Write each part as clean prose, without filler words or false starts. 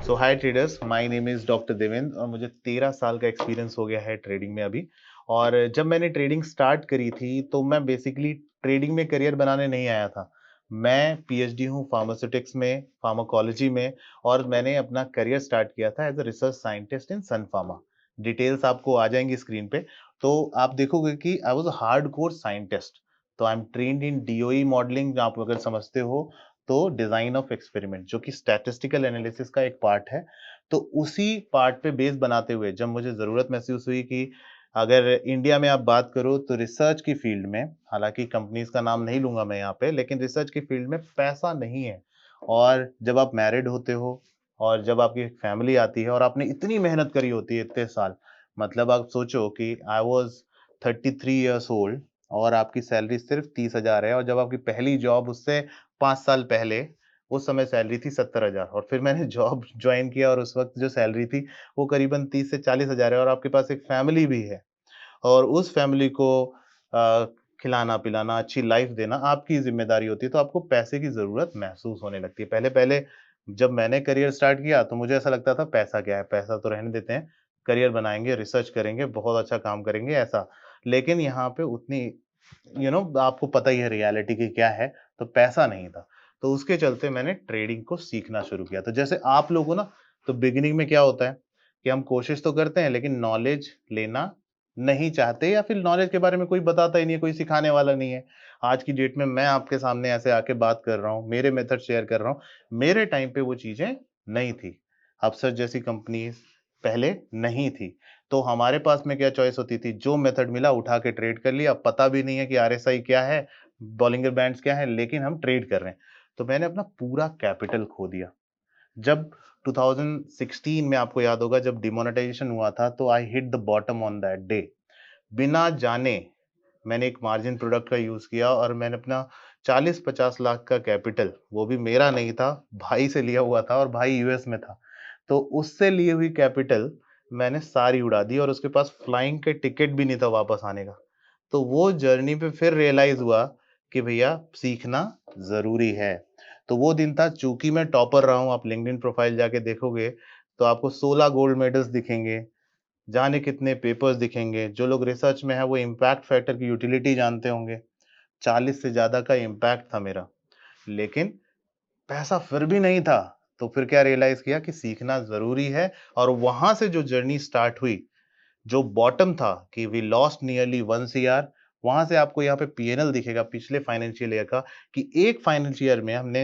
So hi traders, my name is doctor Devendra और मुझे 13 साल का एक्सपीरियंस हो गया है ट्रेडिंग में अभी। और जब मैंने ट्रेडिंग स्टार्ट करी थी, तो मैं बेसिकली ट्रेडिंग में करियर बनाने नहीं आया था। मैं पीएचडी हूँ फार्मास्यूटिक्स में, फार्माकोलॉजी में और मैंने अपना करियर स्टार्ट किया था as a research scientist in Sun Pharma. Details आपको आ जाएँगी स्क्रीन पे। तो आप देखोगे कि I was a hardcore scientist. तो I am trained in DOE modelling, आप अगर समझते हो तो डिजाइन ऑफ एक्सपेरिमेंट, जो कि स्टैटिस्टिकल एनालिसिस का एक पार्ट है। तो उसी पार्ट पे बेस बनाते हुए जब मुझे ज़रूरत महसूस हुई कि अगर इंडिया में आप बात करो तो रिसर्च की फील्ड में, हालाँकि कंपनीज़ का नाम नहीं लूँगा मैं यहाँ पे, लेकिन रिसर्च की फील्ड में पैसा नहीं है। और जब आप मैरिड होते हो और जब आपकी एक फैमिली आती है और आपने इतनी मेहनत करी होती है इतने साल, मतलब आप सोचो कि आई वाज़ 33 इयर्स ओल्ड और आपकी सैलरी सिर्फ़ 30,000 है और जब आपकी पहली जॉब उससे 5 साल पहले, उस समय सैलरी थी 70,000 और फिर मैंने जॉब जॉइन किया और उस वक़्त जो सैलरी थी, वो करीबन 30 से 40,000 है और आपके पास एक फैमिली भी है और उस फैमिली को अ, खिलाना-पिलाना, अच्छी लाइफ़ देना आपकी ज़िम्मेदारी होती है, तो आपको पैसे की ज़रूरत महसूस होने लगती है। पहले-पहले जब मैंने करियर स्टार्ट किया, तो मुझे ऐसा लगता था पैसा क्या है, पैसा तो रहने देते हैं, करियर बनाएँगे, रिसर्च करेंगे, बहुत अच्छा काम करेंगे, ऐसा। लेकिन यहाँ पे उतनी आपको पता ही है रियलिटी की क्या है, तो पैसा नहीं था। तो उसके चलते मैंने ट्रेडिंग को सीखना शुरू किया। तो जैसे आप लोग हो ना, तो बिगिनिंग में क्या होता है कि हम कोशिश तो करते हैं लेकिन नॉलेज लेना नहीं चाहते या फिर नॉलेज के बारे में कोई बताता ही नहीं है, कोई सिखाने वाला नहीं है। आज की डेट में मैं आपके सामने ऐसे आके बात कर रहा हूँ, मेरे मेथड शेयर कर रहा हूँ। मेरे टाइम पे वो चीज़ें नहीं थी। अफसर जैसी कंपनीज़ पहले नहीं थी। तो हमारे पास में क्या चॉइस होती थी, जो मेथड मिला उठा के ट्रेड कर लिया। पता भी नहीं है कि आरएसआई क्या है, बॉलिंगर बैंड्स क्या है, लेकिन हम ट्रेड कर रहे हैं। तो मैंने अपना पूरा कैपिटल खो दिया। जब 2016 में आपको याद होगा जब डिमोनेटाइजेशन हुआ था, तो I hit the bottom on that day. बिना जाने मैंने एक मार्जिन प्रोडक्ट का यूज़ किया और मैंने अपना 40-50 लाख का कैपिटल, वो भी मेरा नहीं था, भाई से लिया हुआ था और भाई यूएस में था। तो उससे ली हुई कैपिटल मैंने सारी उड़ा दी और उसके पास फ्लाइंग के टिकट भी नहीं था वापस आने का। तो वो जर्नी पे फिर रियलाइज़ हुआ कि भैया सीखना ज़रूरी है। तो वो दिन था, चूँकि मैं टॉपर रहा हूँ, आप लिंक्डइन प्रोफाइल जाके देखोगे, तो आपको 16 गोल्ड मेडल्स दिखेंगे, जाने कितने पेपर्स दिखेंगे। जो लोग रिसर्च में हैं, वो इम्पैक्ट फैक्टर की यूटिलिटी जानते होंगे। 40 से ज़्यादा का इम्पैक्ट था मेरा। लेकिन पैसा फिर भी नहीं था, तो फिर क्या रियलाइज़ किया कि सीखना ज़रूरी है और वहाँ से जो जर्नी स्टार्ट हुई, जो बॉटम था कि वी लॉस्ट नियरली 1 सीआर, वहाँ से आपको यहाँ पे पीएनएल दिखेगा पिछले फाइनेंशियल ईयर का कि एक फाइनेंशियल ईयर में हमने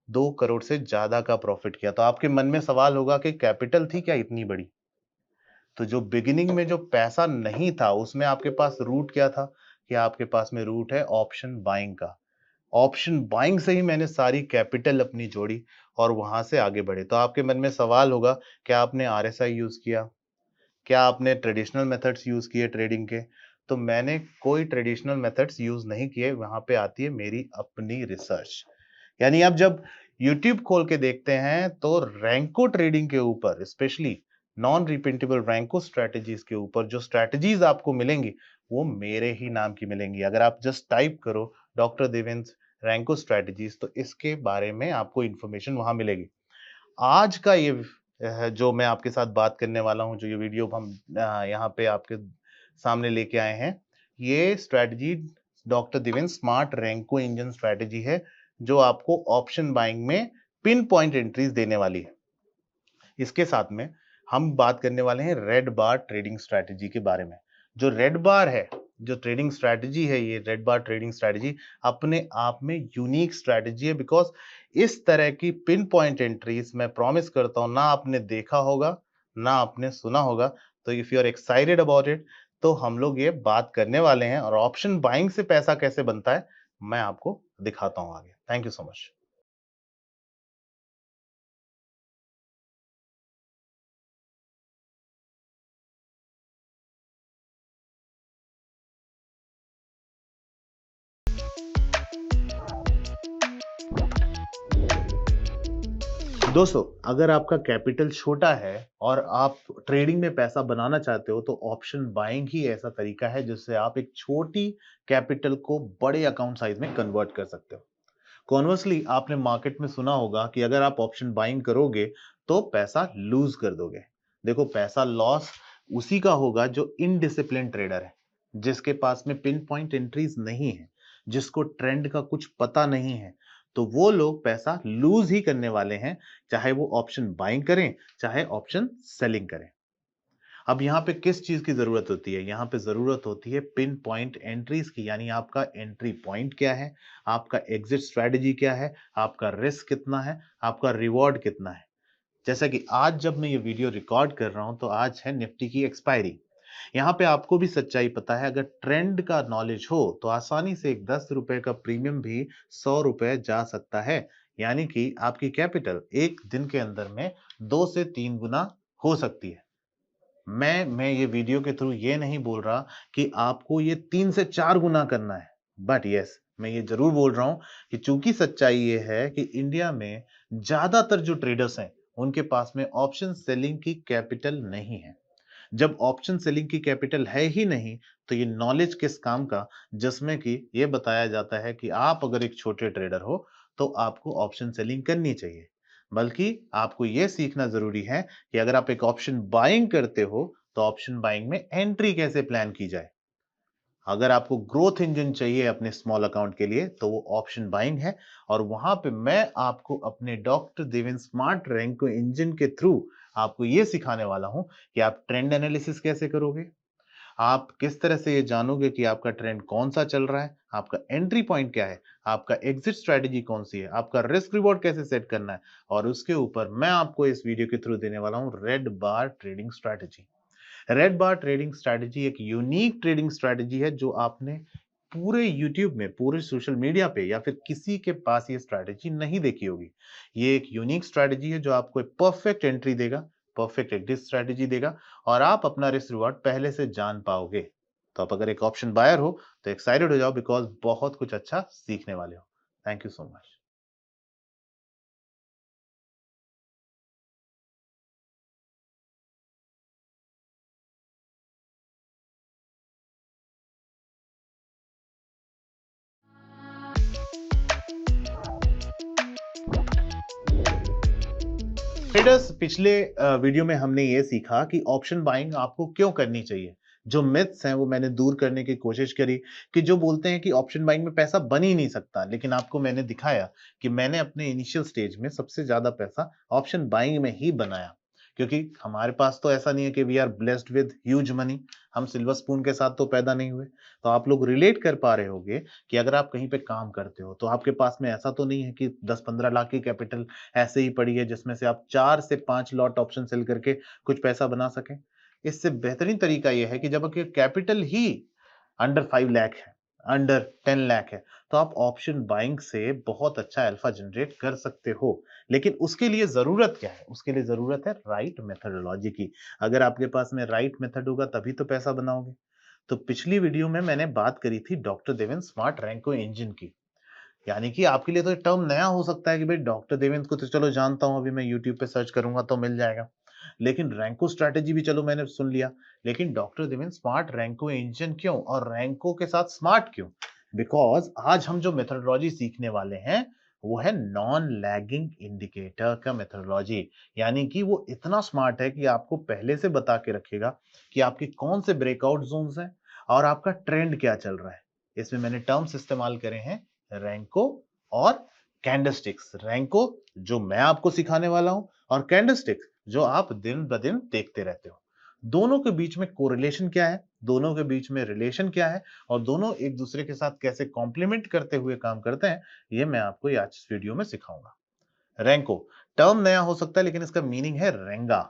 2 करोड़ से ज़्यादा का प्रॉफ़िट किया। तो आपके मन में सवाल होगा कि कैपिटल थी क्या इतनी बड़ी? तो जो बिगिनिंग में जो पैसा नहीं था, उसमें आपके पास रूट क्या था? कि आपके पास में रूट है ऑप्शन बाइंग का। ऑप्शन बाइंग से ही मैंने सारी कैपिटल अपनी जोड़ी और वहाँ से आगे बढ़े। तो आपके मन में सवाल होगा, क्या आपने आरएसआई यूज़ किया? क्या आपने ट्रेडिशनल मेथड्स यूज़ किए ट्रेडिंग के? तो मैंने कोई ट्रेडिशनल मेथड्स यूज़ नहीं किए, वहाँ पे आती है मेरी अपनी रिसर्च। यानी आप जब यूट्यूब खोल के देखते हैं तो रैंको ट्रेडिंग के ऊपर, स्पेशली नॉन रिपीटेबल रैंको स्ट्रेटजीज के ऊपर जो स्ट्रेटजीज आपको मिलेंगी, वो मेरे ही नाम की मिलेंगी। अगर आप जस्ट टाइप करो डॉक्टर देवेंद्र रैंको स्ट्रेटजीज, तो इसके बारे में आपको इंफॉर्मेशन वहां मिलेगी। आज का ये जो मैं आपके साथ बात करने वाला हूँ, जो ये वीडियो हम यहाँ पे आपके सामने लेके आए हैं, ये strategy doctor Deven smart Renko engine strategy है, जो आपको ऑप्शन बाइंग में पिन पॉइंट एंट्रीज देने वाली है। इसके साथ में हम बात करने वाले हैं रेड बार ट्रेडिंग स्ट्रैटेजी के बारे में। जो रेड बार है, जो ट्रेडिंग स्ट्रैटेजी है, ये रेड बार ट्रेडिंग स्ट्रैटेजी अपने आप में यूनिक स्ट्रैटेजी है, बिकॉज इस तरह की पिन पॉइंट एंट्रीज मैं प्रॉमिस करता हूं ना आपने देखा होगा, ना आपने सुना होगा। तो if you are excited about it, तो हम लोग ये बात करने वाले हैं और ऑप्शन बाइंग से पैसा कैसे बनता है, मैं आपको दिखाता हूं आगे। Thank you so much. दोस्तों, अगर आपका कैपिटल छोटा है और आप ट्रेडिंग में पैसा बनाना चाहते हो, तो ऑप्शन बाइंग ही ऐसा तरीका है जिससे आप एक छोटी कैपिटल को बड़े अकाउंट साइज में कन्वर्ट कर सकते हो। कॉन्वर्सली आपने मार्केट में सुना होगा कि अगर आप ऑप्शन बाइंग करोगे, तो पैसा लूज कर दोगे। देखो, पैसा लॉस उसी का होगा जो इनडिसिप्लिन ट्रेडर है, जिसके पास में पिन पॉइंट एंट्रीज नहीं है, जिसको ट्रेंड का कुछ पता नहीं है। तो वो लोग पैसा लूज ही करने वाले हैं, चाहे वो ऑप्शन बाइंग करें, चाहे ऑप्शन सेलिंग करें। अब यहाँ पे किस चीज की जरूरत होती है? यहाँ पे जरूरत होती है पिन पॉइंट एंट्रीज की, यानी आपका एंट्री पॉइंट क्या है, आपका एग्जिट स्ट्रेटजी क्या है, आपका रिस्क कितना है, आपका रिवॉर्ड कितना है। जैसा कि आज जब मैं ये वीडियो रिकॉर्ड कर रहा हूं, तो आज है निफ्टी की एक्सपायरी। यहाँ पे आपको भी सच्चाई पता है, अगर ट्रेंड का नॉलेज हो तो आसानी से एक 10 रुपए का प्रीमियम भी 100 रुपए जा सकता है। यानी कि आपकी कैपिटल एक दिन के अंदर में 2 से 3 गुना हो सकती है। मैं ये वीडियो के थ्रू ये नहीं बोल रहा कि आपको ये 3 से 4 गुना करना है। बट यस, मैं ये ज़रूर बोल रहा हूँ कि चूँकि सच्चाई ये है कि इंडिया में ज़्यादातर जो ट्रेडर्स हैं, उनके पास में ऑप्शन सेलिंग की कैपिटल नहीं है। जब ऑप्शन सेलिंग की कैपिटल है ही नहीं, तो ये नॉलेज किस काम का, जिसमें कि ये बताया जाता है कि आप अगर एक छोटे ट्रेडर हो, तो आपको ऑप्शन सेलिंग करनी चाहिए। बल्कि आपको ये सीखना ज़रूरी है कि अगर आप एक ऑप्शन बाइंग करते हो, तो ऑप्शन बाइंग में एंट्री कैसे प्लान की जाए। अगर आपको ग्रोथ इंजन चाहिए अपने स्मॉल अकाउंट के लिए, तो वो ऑप्शन बाइंग है, और वहां पे मैं आपको अपने doctor Deven smart Renko engine के थ्रू आपको ये सिखाने वाला हूं कि आप ट्रेंड एनालिसिस कैसे करोगे, आप किस तरह से ये जानोगे कि आपका ट्रेंड कौन सा चल रहा है, आपका एंट्री पॉइंट क्या है, आपका एग्जिट स्ट्रेटजी कौन सी है, आपका रिस्क रिवॉर्ड कैसे सेट करना है, और उसके ऊपर मैं आपको इस वीडियो के थ्रू देने वाला हूं रेड बार ट्रेडिंग स्ट्रेटजी। रेड बार ट्रेडिंग स्ट्रैटेजी एक यूनिक ट्रेडिंग स्ट्रैटेजी है, जो आपने पूरे यूट्यूब में, पूरे सोशल मीडिया पे या फिर किसी के पास ये स्ट्रैटेजी नहीं देखी होगी। ये एक यूनिक स्ट्रैटेजी है जो आपको एक परफेक्ट एंट्री देगा, परफेक्ट एग्जिट स्ट्रैटेजी देगा, और आप अपना रिस्क रिवॉर्ड पहले से जान पाओगे। तो आप अगर एक ऑप्शन बायर हो, तो एक्साइटेड हो जाओ, बिकॉज बहुत कुछ अच्छा सीखने वाले हो। Thank you so much. Traders, पिछले वीडियो में हमने ये सीखा कि ऑप्शन बाइंग आपको क्यों करनी चाहिए। जो मिथ्स हैं वो मैंने दूर करने की कोशिश करी, कि जो बोलते हैं कि ऑप्शन बाइंग में पैसा बन ही नहीं सकता, लेकिन आपको मैंने दिखाया कि मैंने अपने इनिशियल स्टेज में सबसे ज्यादा पैसा ऑप्शन बाइंग में ही बनाया। क्योंकि हमारे पास तो ऐसा नहीं है कि we are blessed with huge money, हम सिल्वर स्पून के साथ तो पैदा नहीं हुए। तो आप लोग रिलेट कर पा रहे होंगे कि अगर आप कहीं पे काम करते हो, तो आपके पास में ऐसा तो नहीं है कि 10-15 लाख की कैपिटल ऐसे ही पड़ी है, जिसमें से आप 4 से 5 लॉट ऑप्शन सेल करके कुछ पैसा बना सकें। इससे बेहतरीन तरीका ये है कि जब आपकी कैपिटल ही अंडर 5 लाख है, अंडर 10 लाख है, तो आप ऑप्शन बाइंग से बहुत अच्छा अल्फा जनरेट कर सकते हो। लेकिन उसके लिए ज़रूरत क्या है? उसके लिए ज़रूरत है राइट मेथोडोलॉजी की। अगर आपके पास में राइट मेथड होगा, तभी तो पैसा बनाओगे। तो पिछली वीडियो में मैंने बात करी थी doctor Deven smart Renko engine की। यानी कि आपके लिए तो ये टर्म नया हो सकता है कि भाई डॉक्टर देवेंद्र को तो चलो जानता हूँ, अभी मैं यूट्यूब पे सर्च करूंगा तो मिल जाएगा। लेकिन रैंको स्ट्रैटेजी भी चलो मैंने सुन लिया। लेकिन doctor Devendra smart Renko engine क्यों, और रैंको के साथ स्मार्ट क्यों? बिकॉज आज हम जो मेथोडोलॉजी सीखने वाले हैं, वो है नॉन लैगिंग इंडिकेटर का मेथोडोलॉजी। यानी कि वो इतना स्मार्ट है कि आपको पहले से बता के रखेगा कि आपके कौन से ब्रेकआउट जोन्स हैं और आपका ट्रेंड क्या चल रहा है। इसमें मैंने टर्म्स इस्तेमाल करे हैं, रैंको और कैंडलस्टिक्स। रैंको जो मैं आपको सिखाने वाला हूं, और कैंडलस्टिक्स जो आप दिन ब दिन देखते रहते हो। दोनों के बीच में कोरिलेशन क्या है, दोनों के बीच में रिलेशन क्या है, और दोनों एक दूसरे के साथ कैसे कॉम्प्लीमेंट करते हुए काम करते हैं, ये मैं आपको आज इस वीडियो में सिखाऊंगा। रैंको टर्म नया हो सकता है, लेकिन इसका मीनिंग है रेंगा।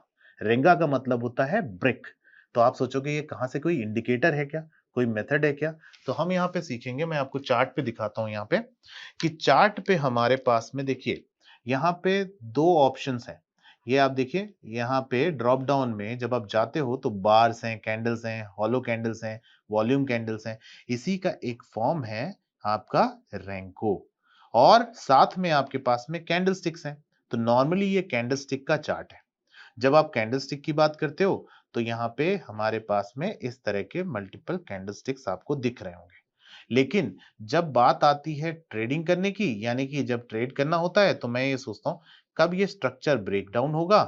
रेंगा का मतलब होता है ब्रिक। तो आप सोचोगे ये कहां से, कोई इंडिकेटर है क्या, कोई मेथड है क्या? तो हम यहाँ पे सीखेंगे, मैं आपको चार्ट पे दिखाता हूं यहाँ पे, कि चार्ट पे हमारे पास में देखिए, यहाँ पे दो ऑप्शंस हैं। ये आप देखिए, यहाँ पे ड्रॉप डाउन में जब आप जाते हो, तो बार्स हैं, कैंडल्स हैं, हॉलो कैंडल्स हैं, वॉल्यूम कैंडल्स हैं। इसी का एक फॉर्म है आपका रैंको, और साथ में आपके पास में कैंडल स्टिक्स हैं। तो नॉर्मली ये कैंडल स्टिक का चार्ट है। जब आप कैंडल स्टिक की बात करते हो, तो यहाँ पे हमारे पास में इस तरह के मल्टीपल कैंडल स्टिक्स आपको दिख रहे होंगे। लेकिन जब बात आती है ट्रेडिंग करने की, यानी कि जब ट्रेड करना होता है, तो मैं ये सोचता हूँ कब ये स्ट्रक्चर ब्रेकडाउन होगा।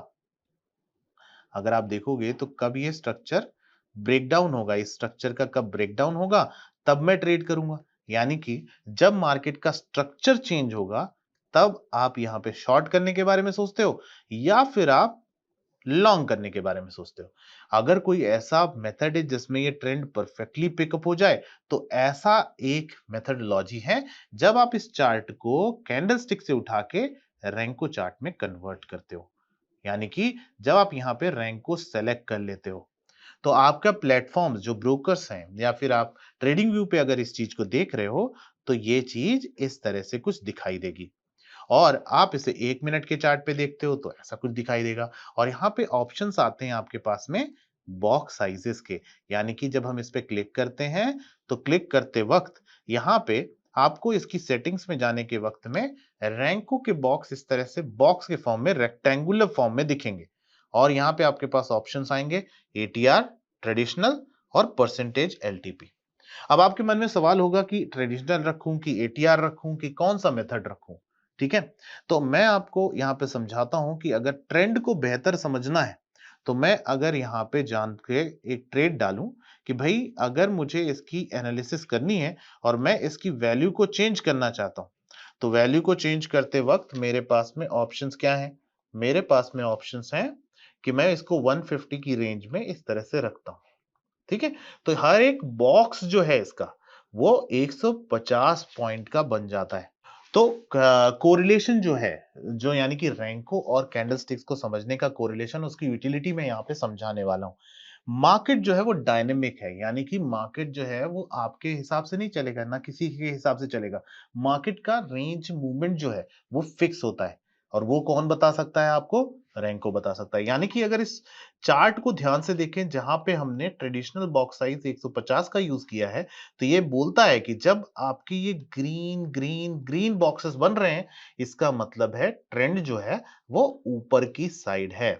अगर आप देखोगे तो कब ये स्ट्रक्चर ब्रेकडाउन होगा, इस स्ट्रक्चर का कब ब्रेकडाउन होगा, तब मैं ट्रेड करूंगा। यानी कि जब मार्केट का स्ट्रक्चर चेंज होगा, तब आप यहां पे शॉर्ट करने के बारे में सोचते हो या फिर आप लॉन्ग करने के बारे में सोचते हो। अगर कोई ऐसा मेथड है जिसमें ये ट्रेंड परफेक्टली पिकअप हो जाए, तो ऐसा एक मेथडोलॉजी है जब आप इस चार्ट को कैंडलस्टिक से उठा के रैंको चार्ट में कन्वर्ट करते हो। यानी कि जब आप यहां पे रैंक को सेलेक्ट कर लेते हो, तो आपका प्लेटफॉर्म जो ब्रोकर्स हैं या फिर आप ट्रेडिंग व्यू पे अगर इस चीज को देख रहे हो, तो ये चीज इस तरह से कुछ दिखाई देगी। और आप इसे 1 मिनट के चार्ट पे देखते हो तो ऐसा कुछ दिखाई देगा। और यहाँ पे ऑप्शंस आते हैं आपके पास में बॉक्स साइजेस के, यानी कि जब हम इस पे क्लिक करते हैं, तो क्लिक करते वक्त यहाँ पे आपको इसकी सेटिंग्स में जाने के वक्त में रैंको के बॉक्स इस तरह से बॉक्स के फॉर्म में, रेक्टेंगुलर फॉर्म में दिखेंगे। और यहाँ पे आपके पास ऑप्शंस आएंगे एटीआर, ट्रेडिशनल और परसेंटेज एलटीपी। अब आपके मन में सवाल होगा कि ट्रेडिशनल रखूं कि एटीआर रखूं कि कौन सा मेथड रखूं। ठीक है, तो मैं आपको यहाँ पे समझाता हूं कि अगर ट्रेंड को बेहतर समझना है, तो मैं अगर यहाँ पे जान के एक ट्रेड डालूं कि भाई अगर मुझे इसकी एनालिसिस करनी है और मैं इसकी वैल्यू को चेंज करना चाहता हूं, तो वैल्यू को चेंज करते वक्त मेरे पास में ऑप्शंस क्या है? मेरे पास में ऑप्शंस हैं कि मैं इसको 150 की रेंज में इस तरह से रखता हूं। ठीक है? तो हर एक बॉक्स जो है इसका, वो 150 पॉइंट का बन जाता है। तो कोरिलेशन जो है, जो यानी कि रैंको और कैंडलस्टिक्स को समझने का कोरिलेशन, उसकी यूटिलिटी मैं यहाँ पे समझाने वाला हूँ। मार्केट जो है वो डायनेमिक है, यानी कि मार्केट जो है वो आपके हिसाब से नहीं चलेगा, ना किसी के हिसाब से चलेगा। मार्केट का रेंज मूवमेंट जो है वो फिक्स होता है, और वो कौन बता सकता है आपको? रैंको बता सकता है। यानी कि अगर इस चार्ट को ध्यान से देखें, जहां पे हमने ट्रेडिशनल बॉक्स साइज 150 का यूज किया है, तो ये बोलता है कि जब आपकी ये ग्रीन ग्रीन ग्रीन बॉक्सेस बन रहे हैं, इसका मतलब है ट्रेंड जो है वो ऊपर की साइड है।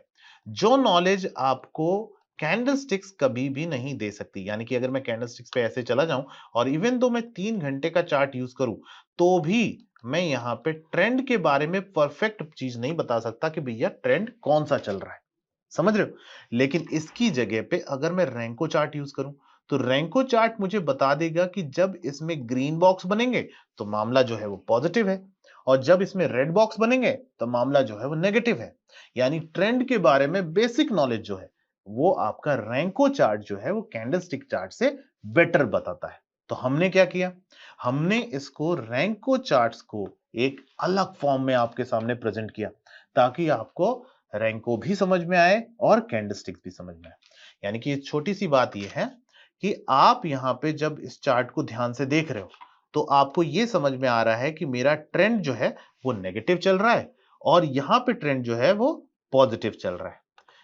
जो नॉलेज आपको कैंडलस्टिक्स कभी भी नहीं दे सकती, यानी कि अगर मैं कैंडलस्टिक्स पे ऐसे चला जाऊं और इवन दो मैं 3 घंटे का चार्ट यूज करूं, तो भी मैं यहाँ पे ट्रेंड के बारे में परफेक्ट चीज नहीं बता सकता कि भैया ट्रेंड कौन सा चल रहा है। समझ रहे हो? लेकिन इसकी जगह पे अगर मैं रैंको चार्ट यूज करूं, तो रैंको चार्ट मुझे बता देगा कि जब इसमें ग्रीन बॉक्स बनेंगे, तो मामला जो है वो पॉजिटिव है, और जब इसमें रेड बॉक्स बनेंगे, तो मामला जो है वो नेगेटिव है। यानी ट्रेंड के बारे में बेसिक नॉलेज जो है, वो आपका रैंको चार्ट जो है वो कैंडलस्टिक चार्ट से बेटर बताता है। तो हमने क्या किया? हमने इसको रैंको चार्ट्स को एक अलग फॉर्म में आपके सामने प्रेजेंट किया, ताकि आपको रैंको भी समझ में आए और कैंडलस्टिक्स भी समझ में आए। यानी कि छोटी सी बात यह है कि आप यहां पे जब इस चार्ट को ध्यान से देख रहे हो, तो आपको यह समझ में आ रहा है कि मेरा ट्रेंड जो है वो नेगेटिव चल रहा है, और यहां पे ट्रेंड जो है वो पॉजिटिव चल रहा है।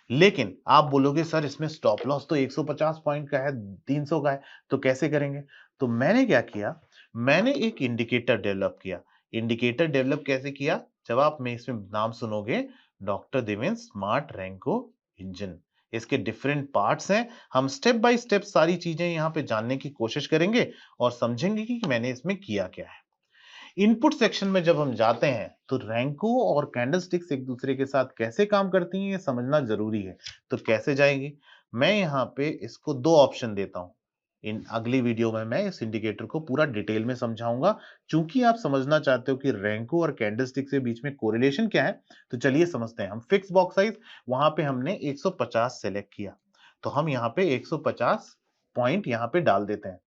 लेकिन आप बोलोगे सर इसमें स्टॉप लॉस तो 150 पॉइंट का है, 300 का है, तो कैसे करेंगे? तो मैंने क्या किया? मैंने एक इंडिकेटर डेवलप किया। इंडिकेटर डेवलप कैसे किया? जब आप में इसमें नाम सुनोगे, doctor Devendra smart Renko engine. इसके डिफरेंट पार्ट्स हैं। हम स्टेप बाय स्टेप सारी चीजें यहाँ पे जानने की कोशिश करेंगे और समझेंगे कि मैंने इसमें किया क्या है। इनपुट सेक्शन में जब हम जाते हैं, तो रैंको और कैंडलस्टिक्स एक दूसरे के साथ कैसे काम करती हैं, ये समझना जरूरी है। तो कैसे जाएंगी? मैं यहाँ पे इसको दो ऑप्शन देता हूं। इन अगली वीडियो में मैं इस इंडिकेटर को पूरा डिटेल में समझाऊंगा। चूंकि आप समझना चाहते हो कि रैंको और कैंडलस्टिक के बीच में कोरिलेशन क्या है, तो चलिए समझते हैं। हम फिक्स बॉक्स साइज, वहां पे हमने 150 सेलेक्ट किया, तो हम यहाँ पे 150 पॉइंट यहाँ पे डाल देते हैं।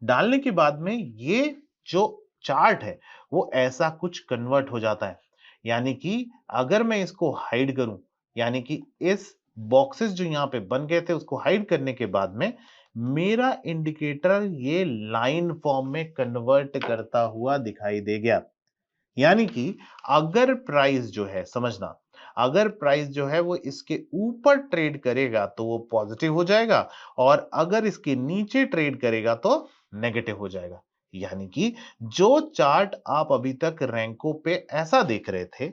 डालने के बाद में ये जो चार्ट है, वो ऐसा कुछ कन्वर्ट हो जाता है। यानी कि अगर मैं इसको हाइड करूं, यानी कि इस बॉक्सेस जो यहां पे बन गए थे उसको हाइड करने के बाद में मेरा इंडिकेटर ये लाइन फॉर्म में कन्वर्ट करता हुआ दिखाई दे गया। यानी कि अगर प्राइस जो है, समझना, अगर प्राइस जो है वो इसके ऊपर ट्रेड करेगा तो वो पॉजिटिव हो जाएगा, और अगर इसके नीचे ट्रेड करेगा तो नेगेटिव हो जाएगा। यानी कि जो चार्ट आप अभी तक रैंको पे ऐसा देख रहे थे,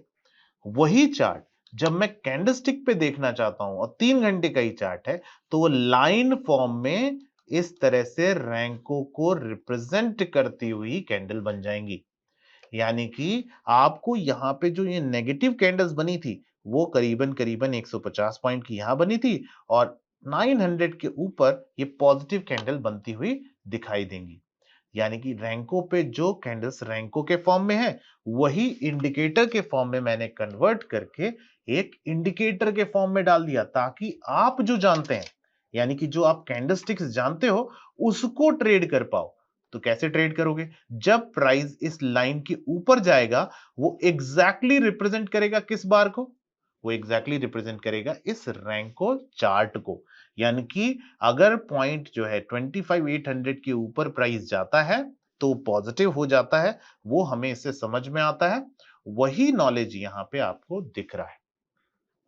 वही चार्ट जब मैं कैंडलस्टिक पे देखना चाहता हूं और 3 घंटे का ही चार्ट है, तो वो लाइन फॉर्म में इस तरह से रैंकों को रिप्रेजेंट करती हुई कैंडल बन जाएंगी। यानी कि आपको यहां पे जो ये नेगेटिव कैंडल्स बनी थी, वो करीबन करीबन 150 पॉइंट की यहां बनी थी और 900 के ऊपर ये पॉजिटिव कैंडल बनती हुई दिखाई देंगी। यानी कि रैंकों पे जो कैंडल्स रैंकों के फॉर्म में है, वही इंडिकेटर के फॉर्म में मैंने कन्वर्ट करके एक इंडिकेटर के फॉर्म में डाल दिया, ताकि आप जो जानते हैं, यानी कि जो आप कैंडलस्टिक्स जानते हो, उसको ट्रेड कर पाओ। तो कैसे ट्रेड करोगे? जब प्राइस इस लाइन के ऊपर जाएगा, वो एग्जैक्टली रिप्रेजेंट करेगा किस बार को? वो एग्जैक्टली रिप्रेजेंट करेगा इस रैंको चार्ट को। यानी कि अगर पॉइंट जो है 25,800 के ऊपर प्राइस जाता है तो पॉजिटिव हो जाता है, वो हमें इससे समझ में आता है। वही नॉलेज यहां पे आपको दिख रहा है।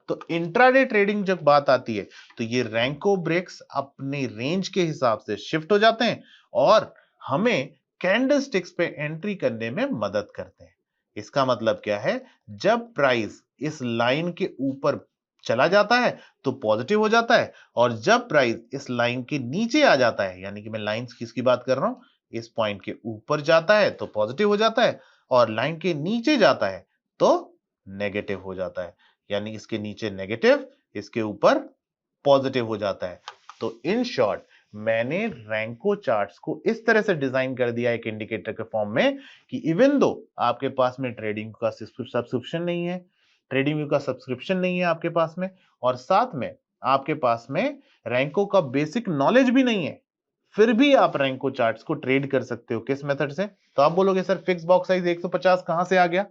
तो इंट्राडे ट्रेडिंग जब बात आती है, तो ये रैंको ब्रेक्स अपनी रेंज के हिसाब से शिफ्ट हो जाते हैं और हमें कैंडलस्टिक्स पे एंट्री करने में मदद करते हैं। इसका मतलब क्या है? जब प्राइस इस लाइन के ऊपर चला जाता है तो पॉजिटिव हो जाता है, और जब प्राइस इस लाइन के नीचे आ जाता है, यानी कि मैं लाइंस किसकी बात कर रहा हूं, इस पॉइंट के ऊपर जाता है तो पॉजिटिव हो जाता है, और लाइन के नीचे जाता है तो नेगेटिव हो जाता है। यानी इसके नीचे नेगेटिव, इसके ऊपर पॉजिटिव हो जाता है। तो इन शॉर्ट, मैंने रैंको चार्ट्स को इस तरह से डिजाइन कर दिया एक इंडिकेटर के फॉर्म में कि इवन दो आपके पास में ट्रेडिंग का सब्सक्रिप्शन नहीं है, ट्रेडिंग व्यू का सब्सक्रिप्शन नहीं है आपके पास में, और साथ में आपके पास में रैंको का बेसिक नॉलेज भी नहीं है, फिर भी आप रैंको चार्ट्स को ट्रेड कर सकते हो। किस मेथड से? तो आप बोलोगे सर फिक्स बॉक्स साइज 150 कहां से आ गया?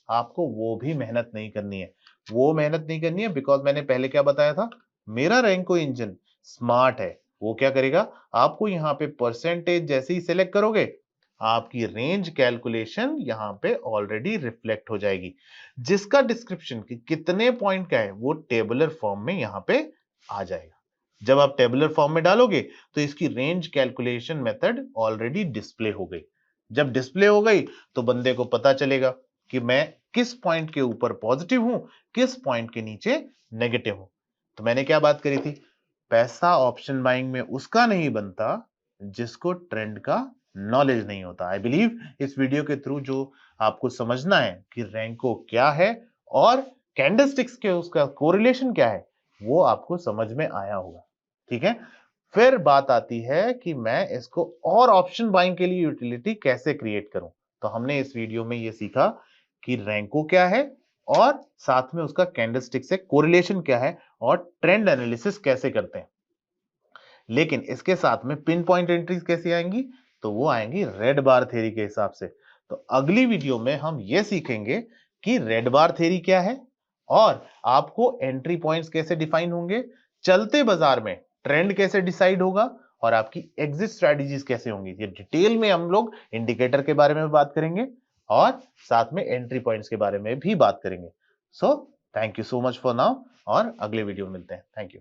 आपको वो भी मेहनत नहीं करनी है। वो मेहनत नहीं करनी है बिकॉज मैंने पहले क्या बताया था, मेरा रैंको इंजन स्मार्ट है। वो क्या करेगा, आपको यहां पे परसेंटेज जैसे ही सिलेक्ट करोगे, आपकी रेंज कैलकुलेशन यहां पे ऑलरेडी रिफ्लेक्ट हो जाएगी, जिसका डिस्क्रिप्शन कि कितने पॉइंट का है वो टेबुलर फॉर्म में यहां पे आ जाएगा। जब आप टेबुलर फॉर्म में डालोगे तो इसकी range calculation method already display हो गई। जब डिस्प्ले हो गई तो बंदे को पता चलेगा कि मैं किस पॉइंट के ऊपर पॉजिटिव हूं, किस पॉइंट के नीचे नेगेटिव हूं। तो मैंने क्या बात करी थी? पैसा ऑप्शन बाइंग में उसका नहीं बनता जिसको ट्रेंड का नॉलेज नहीं होता। आई बिलीव इस वीडियो के थ्रू जो आपको समझना है कि रैंको क्या है और कैंडलस्टिक्स के उसका कोरिलेशन क्या है, वो आपको समझ में आया होगा। ठीक है? फिर बात आती है कि मैं इसको और ऑप्शन बाइंग के लिए यूटिलिटी कैसे क्रिएट करूं। तो हमने इस वीडियो में ये सीखा कि रैंको क्या है और साथ में उसका कैंडलस्टिक से कोरिलेशन क्या है और ट्रेंड एनालिसिस कैसे करते हैं। लेकिन इसके साथ में पिन पॉइंट एंट्रीज कैसी आएंगी? तो वो आएंगी रेड बार थ्योरी के हिसाब से। तो अगली वीडियो में हम ये सीखेंगे कि रेड बार थ्योरी क्या है और आपको एंट्री पॉइंट्स कैसे डिफाइन होंगे, चलते बाजार में ट्रेंड कैसे डिसाइड होगा और आपकी एग्जिट स्ट्रेटजीज कैसे होंगी। ये डिटेल में हम लोग इंडिकेटर के बारे में बात करेंगे और साथ में एंट्री पॉइंट्स के बारे में भी बात करेंगे। So thank you so much for now, और अगले वीडियो में मिलते हैं। Thank you.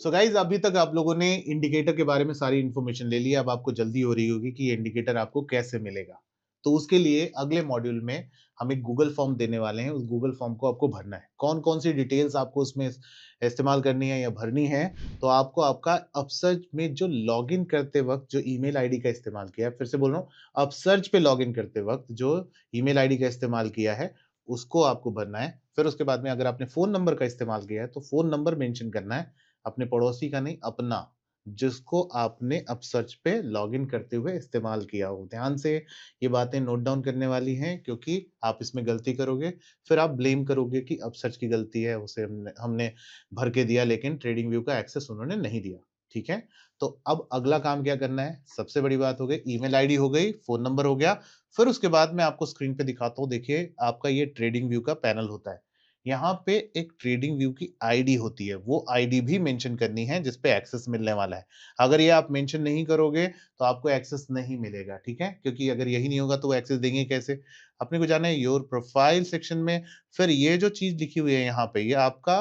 सो गाइज, अभी तक आप लोगों ने इंडिकेटर के बारे में सारी इंफॉर्मेशन ले ली। अब आपको जल्दी हो रही होगी कि ये इंडिकेटर आपको कैसे मिलेगा। तो उसके लिए अगले मॉड्यूल में हम एक गूगल फॉर्म देने वाले हैं। उस गूगल फॉर्म को आपको भरना है। कौन कौन सी डिटेल्स आपको उसमें इस्तेमाल करनी है या भरनी है, तो आपको आपका अपसर्च में जो लॉगिन करते वक्त जो ईमेल आईडी का इस्तेमाल किया है, फिर से बोल रहा हूँ, अपसर्च पे लॉगिन करते वक्त जो ईमेल आईडी का इस्तेमाल किया है, उसको आपको भरना है। फिर उसके बाद में अगर आपने फोन नंबर का इस्तेमाल किया है तो फोन नंबर मेंशन करना है, अपने पड़ोसी का नहीं, अपना, जिसको आपने अपसर्च पे लॉगिन करते हुए इस्तेमाल किया हो। ध्यान से ये बातें नोट डाउन करने वाली हैं, क्योंकि आप इसमें गलती करोगे फिर आप ब्लेम करोगे कि अपसर्च की गलती है, उसे हमने हमने भर के दिया लेकिन ट्रेडिंग व्यू का एक्सेस उन्होंने नहीं दिया। ठीक है? तो अब अगला काम क्या करना है? सबसे बड़ी बात हो गई, ईमेल आईडी हो गई, फोन नंबर हो गया। फिर उसके बाद मैं आपको स्क्रीन पे दिखाता हूँ। देखिए, आपका ये ट्रेडिंग व्यू का पैनल होता है। यहाँ पे एक ट्रेडिंग व्यू की आईडी होती है, वो आईडी भी मेंशन करनी है जिस पे एक्सेस मिलने वाला है। अगर ये आप मेंशन नहीं करोगे तो आपको एक्सेस नहीं मिलेगा। ठीक है? क्योंकि अगर यही नहीं होगा तो वो एक्सेस देंगे कैसे? अपने को जाना है योर प्रोफाइल सेक्शन में। फिर ये जो चीज लिखी हुई है यहाँ पे, ये आपका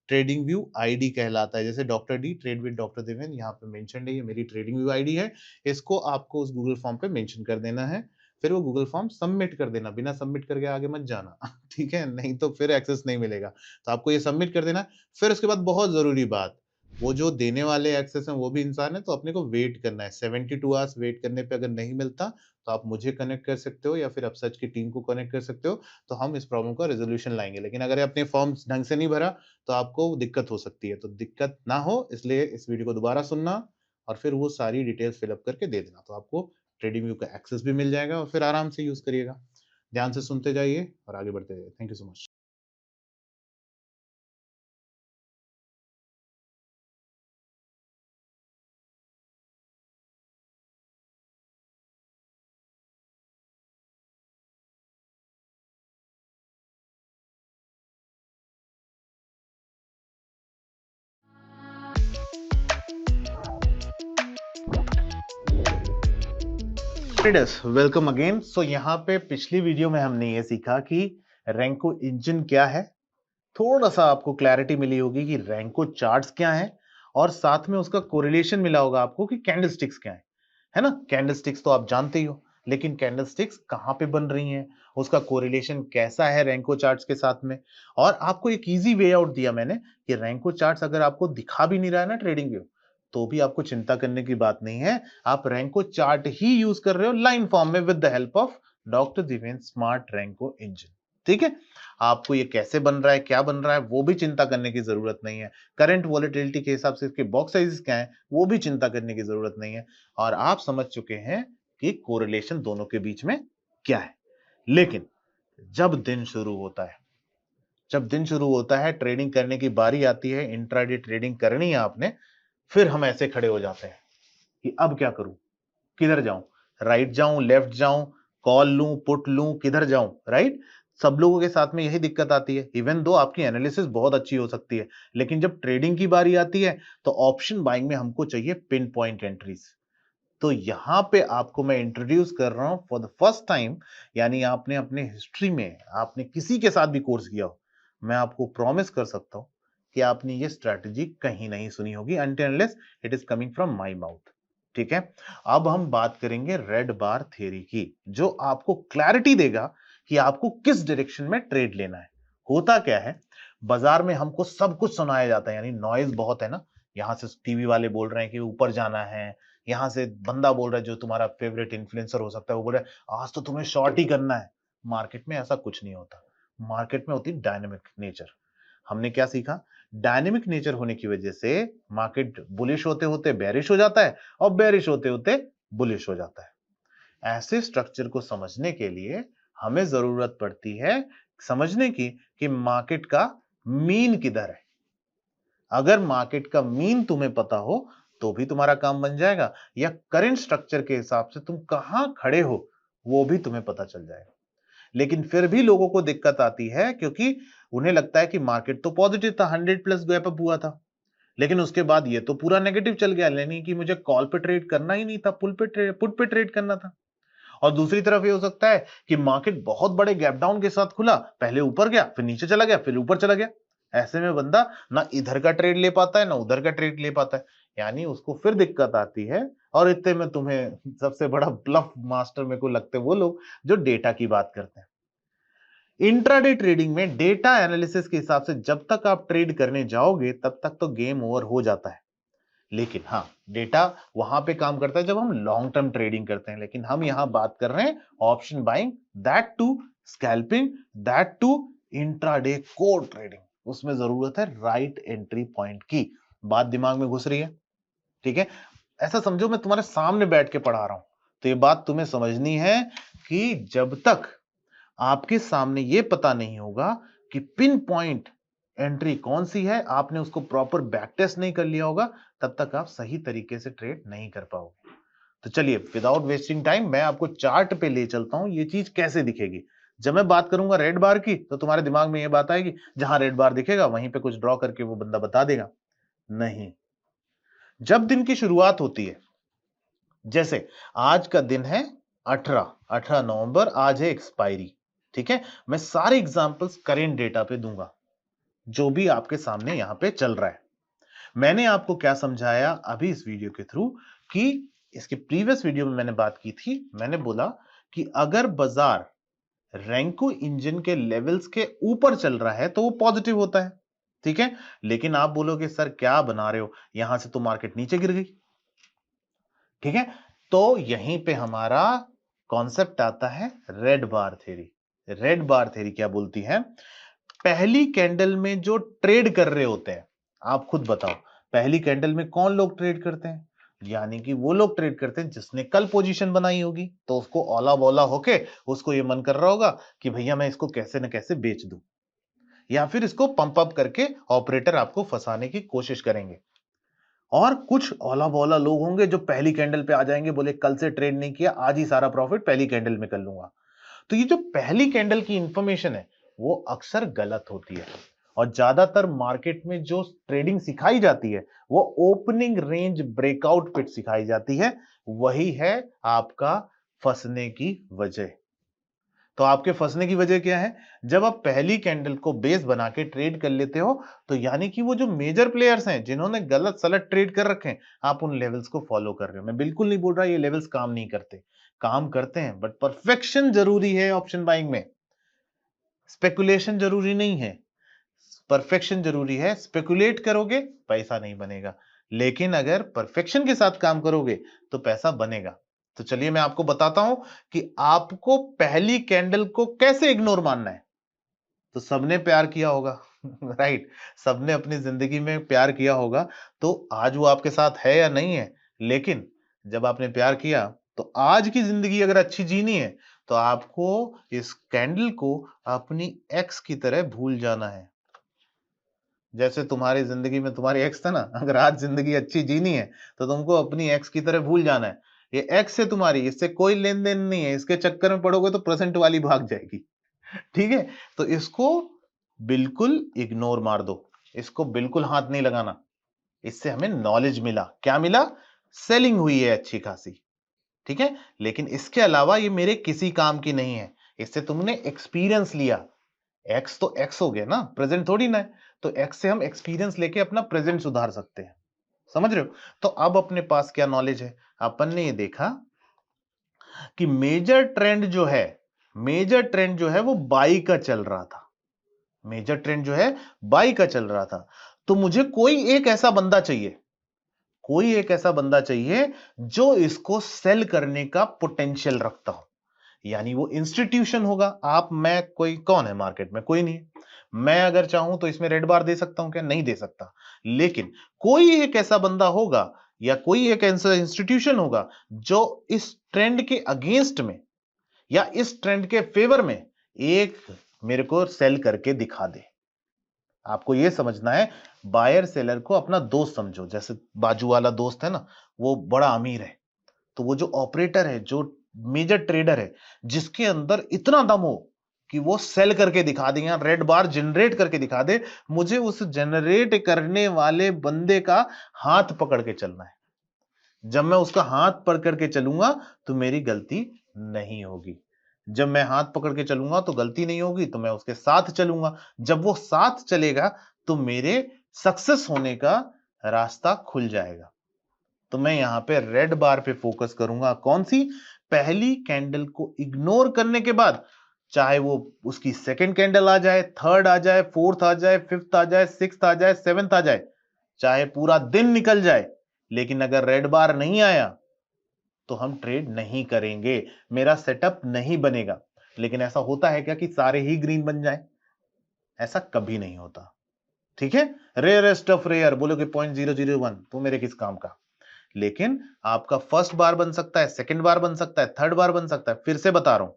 ट्रेडिंग व्यू आईडी कहलाता है। जैसे doctor D trade with doctor Deven यहाँ पे मेंशन है, ये मेरी ट्रेडिंग व्यू आईडी है। इसको आपको उस गूगल फॉर्म पे मेंशन कर देना है। फिर वो गूगल फॉर्म सबमिट कर देना, बिना सबमिट करके आगे मत जाना ठीक है? नहीं तो फिर एक्सेस नहीं मिलेगा। तो आपको ये सबमिट कर देना है। फिर उसके बाद बहुत ज़रूरी बात, वो जो देने वाले एक्सेस हैं वो भी इंसान है, तो अपने को वेट करना है। 72 आवर्स वेट करने पे अगर नहीं मिलता, तो आप मुझे कनेक्ट कर सकते हो या फिर अपसर्च की टीम को कनेक्ट कर सकते हो, तो हम इस प्रॉब्लम का रिज़ॉल्यूशन लाएँगे। लेकिन अगर आपने फॉर्म्स ढंग से नहीं भरा, तो आपको दिक्कत हो सकती है। तो दिक्कत ना हो इसलिए इस वीडियो को दोबारा सुनना और फिर वो सारी डिटेल्स फिल अप करके दे देना। तो आपको ट्रेडिंग व्यू का एक्सेस भी मिल जाएगा और फिर आराम से यूज़ करिएगा। ध्यान से सुनते जाइए और आगे बढ़ते जाइए। Thank you so much. Traders welcome again. So यहाँ पे पिछली वीडियो में हमने ये सीखा कि रैंको इंजन क्या है, थोड़ा सा आपको क्लैरिटी मिली होगी कि रैंको चार्ट्स क्या है और साथ में उसका कोरिलेशन मिला होगा आपको कि कैंडलस्टिक्स क्या है ना? कैंडलस्टिक्स तो आप जानते ही हो, लेकिन कैंडलस्टिक्स कहाँ पे बन रही हैं, उसका कोरिलेशन कैसा है रैंको चार्ट्स के साथ में। और आपको एक इजी वे आउट दिया मैंने कि रैंको चार्ट्स अगर आपको दिखा भी नहीं रहा है ना ट्रेडिंग व्यू, तो भी आपको चिंता करने की बात नहीं है। आप रैंको चार्ट ही यूज कर रहे हो लाइन फॉर्म में with the help of doctor Deven smart Renko engine. ठीक है, आपको ये कैसे बन रहा है, क्या बन रहा है, वो भी चिंता करने की जरूरत नहीं है। करंट वॉलेटिलिटी के हिसाब से इसके बॉक्स साइजेस क्या है, वो भी चिंता करने की जरूरत नहीं है। और आप समझ चुके हैं कि कोरिलेशन दोनों के बीच में क्या है। लेकिन जब दिन शुरू होता है, जब दिन शुरू होता है, ट्रेडिंग करने की बारी आती है, इंट्राडे ट्रेडिंग करनी है आपने, फिर हम ऐसे खड़े हो जाते हैं कि अब क्या करूं, किधर जाऊं, राइट जाऊं, लेफ्ट जाऊं, कॉल लूं, पुट लूं, किधर जाऊं, राइट? सब लोगों के साथ में यही दिक्कत आती है। इवन दो आपकी एनालिसिस बहुत अच्छी हो सकती है, लेकिन जब ट्रेडिंग की बारी आती है तो ऑप्शन बाइंग में हमको चाहिए पिन पॉइंट एंट्रीज। तो यहां पे आपको मैं इंट्रोड्यूस कर रहा हूं फॉर द फर्स्ट टाइम, यानी आपने अपने हिस्ट्री में आपने किसी के साथ भी कोर्स किया हो, मैं आपको प्रॉमिस कर सकता हूं कि आपने ये स्ट्रैटेजी कहीं नहीं सुनी होगी until unless it is coming from my mouth. ठीक है, अब हम बात करेंगे रेड बार थ्योरी की, जो आपको क्लैरिटी देगा कि आपको किस डायरेक्शन में ट्रेड लेना है। होता क्या है, बाजार में हमको सब कुछ सुनाया जाता है, यानी नॉइज बहुत है ना। यहां से टीवी वाले बोल रहे हैं कि ऊपर जाना है, यहाँ से बंदा बोल रहा है जो तुम्हारा फेवरेट इन्फ्लुएंसर हो सकता है, वो बोल रहा है आज तो तुम्हें शॉर्ट ही करना है। मार्केट में ऐसा कुछ नहीं होता। मार्केट में होती डायनेमिक नेचर। हमने क्या सीखा, डायनेमिक नेचर होने की वजह से मार्केट बुलिश होते होते बेरिश हो जाता है और बेरिश होते होते बुलिश हो जाता है। ऐसे स्ट्रक्चर को समझने के लिए हमें जरूरत पड़ती है समझने की कि मार्केट का मीन किधर है। अगर मार्केट का मीन तुम्हें पता हो तो भी तुम्हारा काम बन जाएगा, या करंट स्ट्रक्चर के हिसाब से तुम कहां खड़े हो वो भी तुम्हें पता चल जाएगा। लेकिन फिर भी लोगों को दिक्कत आती है क्योंकि उन्हें लगता है कि मार्केट तो पॉजिटिव था, 100 प्लस गैप अप हुआ था, लेकिन उसके बाद ये तो पूरा नेगेटिव चल गया, यानी कि मुझे कॉल पे ट्रेड करना ही नहीं था, पुट पे ट्रेड करना था। और दूसरी तरफ ये हो सकता है कि मार्केट बहुत बड़े गैप डाउन के साथ खुला, पहले ऊपर गया, फिर नीचे चला गया, फिर ऊपर चला गया। ऐसे में बंदा ना इधर का ट्रेड ले पाता है ना उधर का ट्रेड ले पाता है, यानी उसको फिर दिक्कत आती है। और इतने में तुम्हें सबसे बड़ा ब्लफ मास्टर मेरे को लगते हैं वो लोग जो डेटा की बात करते हैं। इंट्राडे ट्रेडिंग में डेटा एनालिसिस के हिसाब से जब तक आप ट्रेड करने जाओगे तब तक तो गेम ओवर हो जाता है। लेकिन हाँ, डेटा वहां पे काम करता है जब हम लॉन्ग टर्म ट्रेडिंग करते हैं, लेकिन हम यहां बात कर रहे हैं option buying, that to scalping, that to intraday core trading. उसमें जरूरत है राइट एंट्री पॉइंट की। बात दिमाग में घुस रही है? ठीक है, ऐसा समझो मैं तुम्हारे सामने बैठ के पढ़ा रहा हूं, तो ये बात तुम्हें समझनी है कि जब तक आपके सामने ये पता नहीं होगा कि पिन पॉइंट एंट्री कौन सी है, आपने उसको प्रॉपर बैक टेस्ट नहीं कर लिया होगा, तब तक आप सही तरीके से ट्रेड नहीं कर पाओगे। तो चलिए विदाउट वेस्टिंग टाइम मैं आपको चार्ट पे ले चलता हूं, ये चीज कैसे दिखेगी। जब मैं बात करूंगा रेड बार की तो तुम्हारे दिमाग में ये बात आएगी जहां रेड बार दिखेगा वहीं पे कुछ ड्रॉ करके वो बंदा बता देगा। नहीं, जब दिन की शुरुआत होती है, जैसे आज का दिन है 18 नवंबर, आज है एक्सपायरी। ठीक है, मैं सारे एग्जांपल्स करेंट डेटा पे दूंगा जो भी आपके सामने यहां पे चल रहा है। मैंने आपको क्या समझाया अभी इस वीडियो के थ्रू कि इसके प्रीवियस वीडियो में मैंने बात की थी, मैंने बोला कि अगर बाजार रैंको इंजन के लेवल्स के ऊपर चल रहा है तो वो पॉजिटिव होता है, ठीक है। लेकिन आप बोलोगे सर क्या बना रहे हो, यहां से तो मार्केट नीचे गिर गई, ठीक है। तो यहीं पे हमारा कॉन्सेप्ट आता है red bar theory. Red bar theory क्या बोलती है, पहली कैंडल में जो ट्रेड कर रहे होते हैं, आप खुद बताओ पहली कैंडल में कौन लोग ट्रेड करते हैं, यानी कि वो लोग ट्रेड करते हैं जिसने कल पोजीशन बनाई होगी, तो उसको ओला बोला होके उसको ये मन कर रहा होगा कि भैया मैं इसको कैसे न कैसे बेच दूं, या फिर इसको पंप अप करके ऑपरेटर आपको फंसाने की कोशिश करेंगे। और कुछ ओला बोला लोग होंगे जो पहली कैंडल पे आ जाएंगे, बोले कल से ट्रेड नहीं किया, आज ही सारा प्रॉफिट पहली कैंडल में कर लूंगा। तो ये जो पहली कैंडल की इंफॉर्मेशन है वो अक्सर गलत होती है, और ज्यादातर मार्केट में जो ट्रेडिंग सिखाई जाती है वो ओपनिंग रेंज ब्रेकआउट पिट सिखाई जाती है, वही है आपका फंसने की वजह। तो आपके फंसने की वजह क्या है, जब आप पहली कैंडल को बेस बना के ट्रेड कर लेते हो, तो यानी कि वो जो मेजर प्लेयर्स हैं जिन्होंने गलत सलत ट्रेड कर रखे हैं, आप उन लेवल्स को फॉलो कर रहे हो। मैं बिल्कुल नहीं बोल रहा ये लेवल्स काम नहीं करते, काम करते हैं, बट परफेक्शन जरूरी है ऑप्शन बाइंग में, स्पेकुलेशन जरूरी नहीं है। परफेक्शन जरूरी है, स्पेकुलेट करोगे पैसा नहीं बनेगा, लेकिन अगर परफेक्शन के साथ काम करोगे तो पैसा बनेगा। तो चलिए मैं आपको बताता हूं कि आपको पहली कैंडल को कैसे इग्नोर मानना है। तो सबने प्यार किया होगा राइट, सबने अपनी जिंदगी में प्यार किया होगा, तो आज वो आपके साथ है या नहीं है, लेकिन जब आपने प्यार किया तो आज की जिंदगी अगर अच्छी जीनी है तो आपको इस कैंडल को अपनी एक्स की तरह भूल जाना है। जैसे तुम्हारी जिंदगी में तुम्हारी एक्स था ना, अगर आज जिंदगी अच्छी जीनी है तो तुमको अपनी एक्स की तरह भूल जाना है। ये एक्स से तुम्हारी, इससे कोई लेन देन नहीं है, इसके चक्कर में पड़ोगे तो प्रेजेंट वाली भाग जाएगी, ठीक है। तो इसको बिल्कुल इग्नोर मार दो, इसको बिल्कुल हाथ नहीं लगाना। इससे हमें नॉलेज मिला, क्या मिला, सेलिंग हुई है अच्छी खासी, ठीक है। लेकिन इसके अलावा ये मेरे किसी काम की नहीं है, इससे तुमने एक्सपीरियंस लिया। एक्स तो एक्स हो गया ना, प्रेजेंट थोड़ी ना है। तो एक्स से हम एक्सपीरियंस लेके अपना प्रेजेंट सुधार सकते हैं, समझ रहे हो। तो अब अपने पास क्या नॉलेज है, अपन ने ये देखा कि मेजर ट्रेंड जो है, मेजर ट्रेंड जो है वो बाई का चल रहा था, मेजर ट्रेंड जो है बाई का चल रहा था। तो मुझे कोई एक ऐसा बंदा चाहिए, कोई एक ऐसा बंदा चाहिए जो इसको सेल करने का पोटेंशियल रखता हो, यानी वो इंस्टीट्यूशन होगा। आप मैं कोई कौन है मार्केट में, कोई नहीं है। मैं अगर चाहूं तो इसमें रेड बार दे सकता हूं क्या, नहीं दे सकता। लेकिन कोई एक ऐसा बंदा होगा या कोई एक ऐसा इंस्टीट्यूशन होगा जो इस ट्रेंड के अगेंस्ट में या इस ट्रेंड के फेवर में एक मेरे को सेल करके दिखा दे। आपको यह समझना है, बायर सेलर को अपना दोस्त समझो। जैसे बाजू वाला दोस्त है ना, वो बड़ा अमीर है, तो वो जो ऑपरेटर है, जो मेजर ट्रेडर है, जिसके अंदर इतना दम हो कि वो सेल करके दिखा दे या रेड बार जनरेट करके दिखा दे, मुझे उस जनरेट करने वाले बंदे का हाथ पकड़ के चलना है। जब मैं उसका हाथ पकड़ के चलूंगा तो मेरी गलती नहीं होगी। जब मैं हाथ पकड़ के चलूंगा तो गलती नहीं होगी, तो मैं उसके साथ चलूंगा। जब वो साथ चलेगा तो मेरे सक्सेस होने का रास्ता खुल जाएगा। तो मैं यहां पे रेड बार पे फोकस करूंगा, कौन सी, पहली कैंडल को इग्नोर करने के बाद, चाहे वो उसकी सेकंड कैंडल आ जाए, थर्ड आ जाए, फोर्थ आ जाए, फिफ्थ आ जाए, सिक्स्थ आ जाए, सेवेंथ आ जाए, चाहे पूरा दिन निकल जाए, लेकिन अगर रेड बार नहीं आया तो हम ट्रेड नहीं करेंगे, मेरा सेटअप नहीं बनेगा। लेकिन ऐसा होता है क्या कि सारे ही ग्रीन बन जाए, ऐसा कभी नहीं होता, ठीक है। रेयरेस्ट ऑफ रेयर बोलोगे 0.001 तो मेरे किस काम का। लेकिन आपका फर्स्ट बार बन सकता है, सेकंड बार बन सकता है, थर्ड बार बन सकता है। फिर से बता रहा हूं,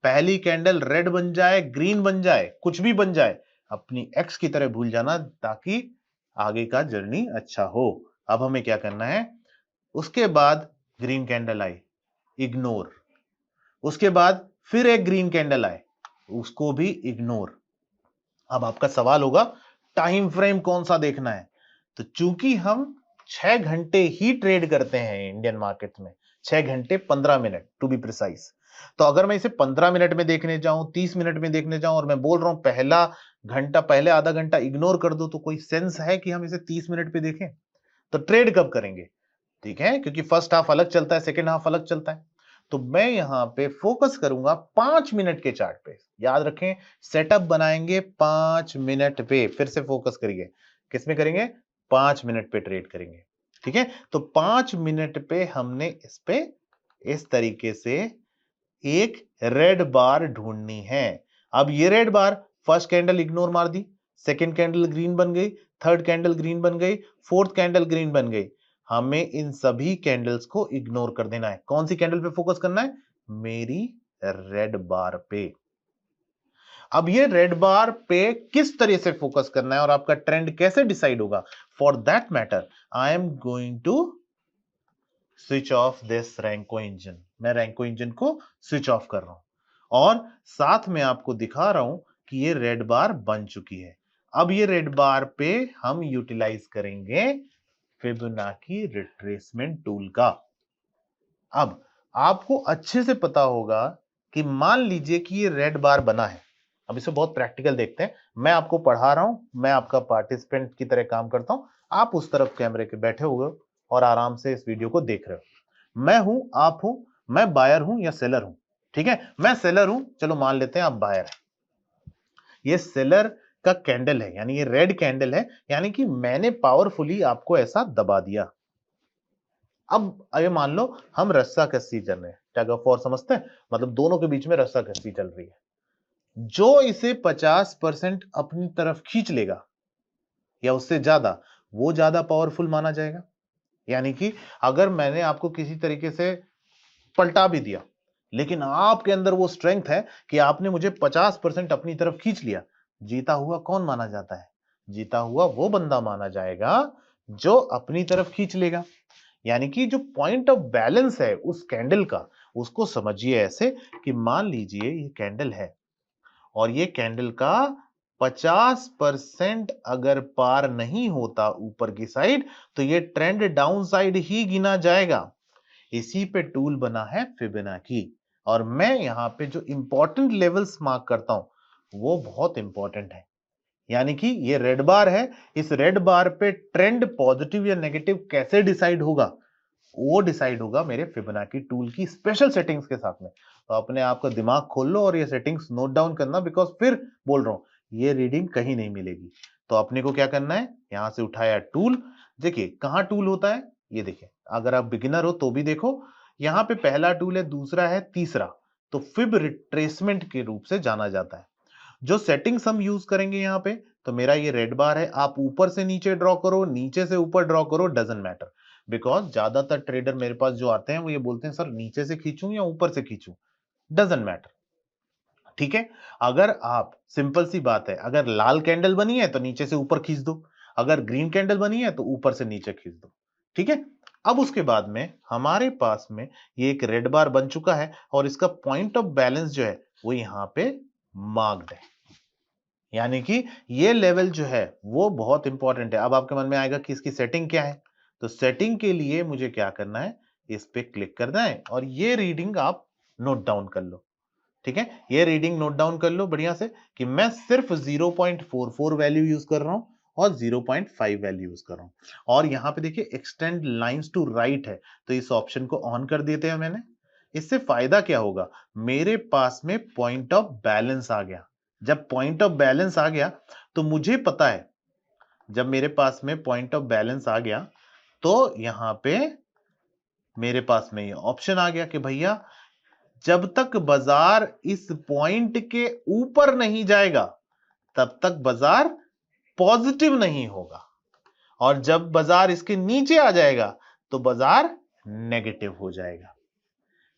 पहली कैंडल रेड बन जाए, ग्रीन बन जाए, कुछ भी बन जाए, अपनी एक्स की तरह भूल जाना, ताकि आगे का जर्नी अच्छा हो। अब हमें क्या करना है, उसके बाद ग्रीन कैंडल आई, इग्नोर। उसके बाद फिर एक ग्रीन कैंडल आए, उसको भी इग्नोर। अब आपका सवाल होगा टाइम फ्रेम कौन सा देखना है। तो चूंकि हम 6 घंटे ही ट्रेड करते हैं इंडियन मार्केट में, 6 घंटे 15 मिनट टू बी प्रिसाइज, तो अगर मैं इसे 15 मिनट में देखने जाऊं, 30 मिनट में देखने जाऊं, और मैं बोल रहा हूं पहला घंटा, पहले आधा घंटा इग्नोर कर दो, तो कोई सेंस है कि हम इसे 30 मिनट पे देखें। तो ट्रेड कब करेंगे, ठीक है, क्योंकि फर्स्ट हाफ अलग चलता है, सेकेंड हाफ अलग चलता है। तो मैं यहां पे फोकस करूंगा 5 मिनट के चार्ट पे। याद रखें, सेटअप बनाएंगे 5 मिनट पे, फिर से फोकस करिए, किसमें करेंगे, 5 मिनट पे ट्रेड करेंगे। ठीक है, तो 5 मिनट पे हमने इस पे इस तरीके से एक रेड बार ढूंढनी है। अब ये रेड बार, फर्स्ट कैंडल इग्नोर मार दी, सेकंड कैंडल ग्रीन बन गई, थर्ड कैंडल ग्रीन बन गई, फोर्थ कैंडल ग्रीन बन गई। हमें इन सभी कैंडल्स को इग्नोर कर देना है। कौन सी कैंडल पे फोकस करना है, मेरी रेड बार पे। अब ये रेड बार पे किस तरह से फोकस करना है और आपका ट्रेंड कैसे डिसाइड होगा, for that matter I am going to switch off this Renko engine. मैं रैंको इंजन को स्विच ऑफ कर रहा हूं और साथ में आपको दिखा रहा हूं कि ये रेड बार बन चुकी है। अब ये रेड बार पे हम यूटिलाइज करेंगे फिबोनाची रिट्रेसमेंट टूल का। अब आपको अच्छे से पता होगा कि मान लीजिए कि ये रेड बार बना है। अब इसे बहुत प्रैक्टिकल देखते हैं। मैं आपको पढ़ा रहा हूं, मैं आपका पार्टिसिपेंट की तरह काम करता हूं, आप उस तरफ कैमरे के बैठे हुए हो और आराम से इस वीडियो को देख रहे हो। मैं हूं, आप हो, मैं बायर हूं या सेलर हूं। ठीक है, मैं सेलर हूं, चलो मान लेते हैं आप बायर है। ये सेलर का कैंडल है, यानी ये रेड कैंडल है, यानी कि मैंने पावरफुली आपको ऐसा दबा दिया। अब ये मान लो हम रस्सा कस्सी चल रहे हैं, टग ऑफ वॉर समझते हैं, मतलब दोनों के बीच में रस्सा कस्सी चल रही है। जो इसे 50% अपनी तरफ खींच लेगा या उससे ज्यादा, वो ज्यादा पावरफुल माना जाएगा। यानी कि अगर मैंने आपको किसी तरीके से पलटा भी दिया, लेकिन आपके अंदर वो स्ट्रेंथ है कि आपने मुझे 50% अपनी तरफ खींच लिया, जीता हुआ कौन माना जाता है, जीता हुआ वो बंदा माना जाएगा जो अपनी तरफ खींच लेगा। यानी कि जो पॉइंट ऑफ बैलेंस है उस कैंडल का, उसको समझिए ऐसे कि मान लीजिए ये कैंडल है और ये कैंडल का 50% अगर पार नहीं होता ऊपर की साइड, तो ये ट्रेंड डाउन साइड ही गिना जाएगा। इसी पे टूल बना है फिबोनाची। और मैं यहां पे जो इंपॉर्टेंट लेवल्स मार्क करता हूं वो बहुत इंपॉर्टेंट है। यानी कि ये रेड बार है, इस रेड बार पे ट्रेंड पॉजिटिव या नेगेटिव कैसे डिसाइड होगा, वो डिसाइड होगा मेरे फिबोनाची टूल की स्पेशल सेटिंग्स के साथ में। तो अपने आप का दिमाग खोल लो और ये सेटिंग्स नोट डाउन करना, बिकॉज फिर बोल रहा हूं ये रीडिंग कहीं नहीं मिलेगी। तो अपने को क्या करना है, यहां से उठाया टूल, देखिए कहां टूल होता है, ये देखिए, अगर आप बिगिनर हो तो भी देखो, यहां पे पहला टूल है, दूसरा है, तीसरा, तो फिब रिट्रेसमेंट के रूप से जाना जाता है। जो सेटिंग्स हम यूज करेंगे यहाँ पे, तो मेरा ये रेड बार है, आप ऊपर से नीचे ड्रॉ करो, नीचे से ऊपर ड्रॉ करो, डजंट मैटर। बिकॉज ज्यादातर ट्रेडर मेरे पास जो आते हैं वो ये बोलते हैं सर नीचे से खींचूं या ऊपर से खींचूं, डजंट मैटर। ठीक है, अगर आप, सिंपल सी बात है, अगर लाल कैंडल बनी है तो नीचे से ऊपर खींच दो, अगर ग्रीन कैंडल बनी है तो ऊपर से नीचे खींच दो। ठीक है, अब उसके बाद में हमारे पास में ये एक रेड बार बन चुका है और इसका पॉइंट ऑफ बैलेंस जो है वो यहां पे मार्क्ड है। यानी कि ये लेवल जो है वो बहुत इंपॉर्टेंट है। अब आपके मन में आएगा कि इसकी सेटिंग क्या है, तो सेटिंग के लिए मुझे क्या करना है, इस पे क्लिक करना है और ये रीडिंग आप नोट डाउन कर लो। ठीक है, ये रीडिंग नोट डाउन कर लो बढ़िया से कि मैं सिर्फ 0.44 वैल्यू यूज कर रहा हूं और 0.5 वैल्यू यूज कर रहा हूं। और यहां पे देखिए एक्सटेंड लाइंस टू राइट है, तो इस ऑप्शन को ऑन कर देते हैं मैंने। इससे फायदा क्या होगा, मेरे पास में पॉइंट ऑफ बैलेंस आ गया। जब पॉइंट ऑफ बैलेंस आ गया तो मुझे पता है, जब मेरे पास में पॉइंट ऑफ बैलेंस आ गया तो यहां पे मेरे पास में ये ऑप्शन आ गया कि भैया जब तक बाजार इस पॉइंट के ऊपर नहीं जाएगा तब तक बाजार पॉजिटिव नहीं होगा, और जब बाजार इसके नीचे आ जाएगा तो बाजार नेगेटिव हो जाएगा।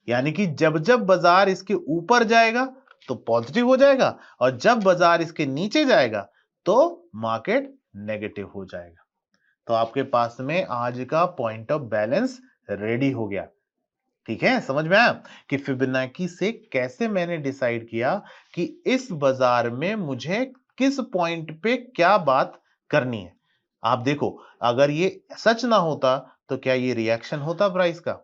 यानी कि जब जब बाजार इसके ऊपर जाएगा तो पॉजिटिव हो जाएगा और जब बाजार इसके नीचे जाएगा तो मार्केट नेगेटिव हो जाएगा। तो आपके पास में आज का पॉइंट ऑफ बैलेंस रेडी हो गया। ठीक है, समझ में आया कि फिबोनाची से कैसे मैंने डिसाइड किया कि इस बाजार में मुझे किस पॉइंट पे क्या बात करनी है। आप देखो, अगर ये सच ना होता तो क्या ये रिएक्शन होता प्राइस का,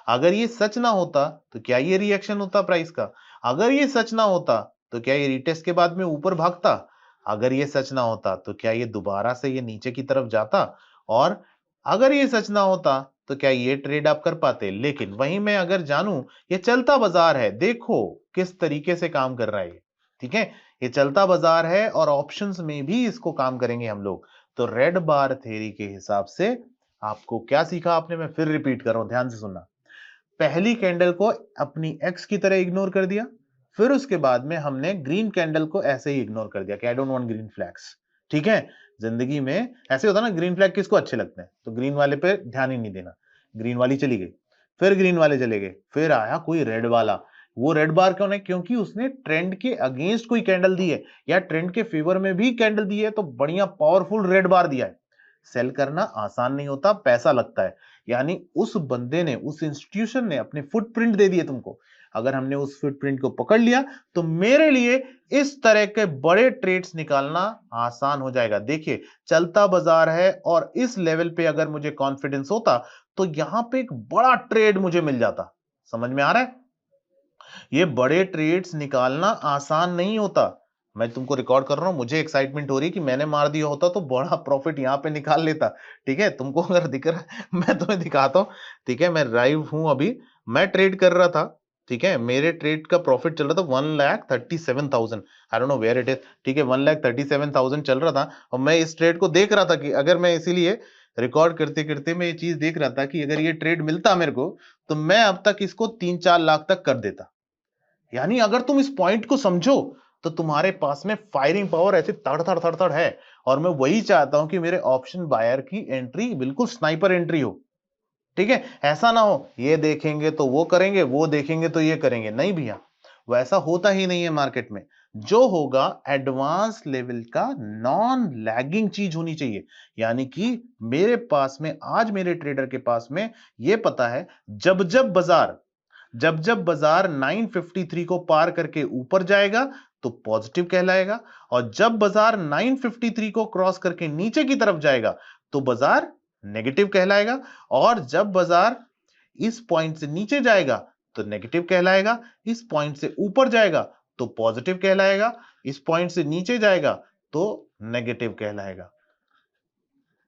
अगर ये सच ना होता तो क्या ये रिएक्शन होता प्राइस का, अगर ये सच ना होता तो क्या ये रिटेस्ट के बाद में ऊपर भागता, अगर ये सच ना होता तो क्या ये दोबारा से ये नीचे की तरफ जाता, और अगर ये सच ना होता तो क्या ये ट्रेड आप कर पाते? लेकिन वहीं मैं अगर जानूं ये चलता बाजार है, देखो किस तरीके से काम कर रहा है ये, ठीक है, ये चलता बाजार है और ऑप्शंस में भी इसको काम करेंगे हम लोग। तो रेड बार थ्योरी के हिसाब से आपको क्या सीखा आपने, मैं फिर रिपीट कर रहा हूं, ध्यान से सुनना। पहली कैंडल को अपनी एक्स की तरह इग्नोर कर दिया, फिर उसके बाद में हमने ग्रीन कैंडल को ऐसे ही इग्नोर कर दिया कि I don't want green flags, ठीक है। जिंदगी में ऐसे होता ना, ग्रीन फ्लैग किसको अच्छे लगते हैं, तो ग्रीन वाले पे ध्यान ही नहीं देना, ग्रीन वाली चली गई, फिर ग्रीन वाले चले गए, फिर आया कोई रेड वाला। वो रेड बार क्यों है? क्योंकि उसने ट्रेंड के अगेंस्ट कोई कैंडल दी है या ट्रेंड के फेवर में भी कैंडल दी है, तो बढ़िया पावरफुल रेड बार दिया है। सेल करना आसान नहीं होता, पैसा लगता है। यानी उस बंदे ने, उस इंस्टीट्यूशन ने अपने फुटप्रिंट दे दिए तुमको। अगर हमने उस फुटप्रिंट को पकड़ लिया तो मेरे लिए इस तरह के बड़े ट्रेड्स निकालना आसान हो जाएगा। देखिए चलता बाजार है और इस लेवल पे अगर मुझे कॉन्फिडेंस होता तो यहां पे एक बड़ा ट्रेड मुझे मिल जाता। समझ में आ रहा है? ये बड़े ट्रेड्स निकालना आसान नहीं होता। मैं तुमको रिकॉर्ड कर रहा हूं, मुझे एक्साइटमेंट हो रही है कि मैंने मार दिया होता तो बड़ा प्रॉफिट यहां पे निकाल लेता। ठीक है, तुमको अगर दिख रहा है मैं तुम्हें दिखाता हूं। ठीक है, मैं लाइव हूं अभी, मैं ट्रेड कर रहा था। ठीक है, मेरे ट्रेड का प्रॉफिट चल रहा था 1,37,000। I don't know where it is. ठीक है, 1,37,000 चल रहा था और मैं इस ट्रेड को देख रहा था कि अगर मैं, इसीलिए रिकॉर्ड करते करते मैं ये चीज देख रहा था कि अगर ये ट्रेड मिलता मेरे को तो मैं अब तक इसको 3-4 लाख तक कर देता। यानी अगर तुम इस पॉइंट को समझो तो तुम्हारे पास में फायरिंग पावर ऐसे तड़ तड़ तड़ तड़ है। और मैं वही चाहता हूं कि मेरे ऑप्शन बायर की एंट्री बिल्कुल स्नाइपर एंट्री हो। ठीक है, ऐसा ना हो ये देखेंगे तो वो करेंगे, वो देखेंगे तो ये करेंगे, नहीं भैया, वैसा होता ही नहीं है मार्केट में। जो होगा एडवांस लेवल का नॉन लैगिंग चीज होनी चाहिए। यानी कि मेरे पास में, आज मेरे ट्रेडर के पास में ये पता है, जब जब बाजार 953 को पार करके ऊपर जाएगा तो पॉजिटिव कहलाएगा, और जब बाजार 953 को क्रॉस करके नीचे की तरफ जाएगा तो बाजार नेगेटिव कहलाएगा, और जब बाजार इस पॉइंट से नीचे जाएगा तो नेगेटिव कहलाएगा, इस पॉइंट से ऊपर जाएगा तो पॉजिटिव कहलाएगा, इस पॉइंट से नीचे जाएगा तो नेगेटिव कहलाएगा।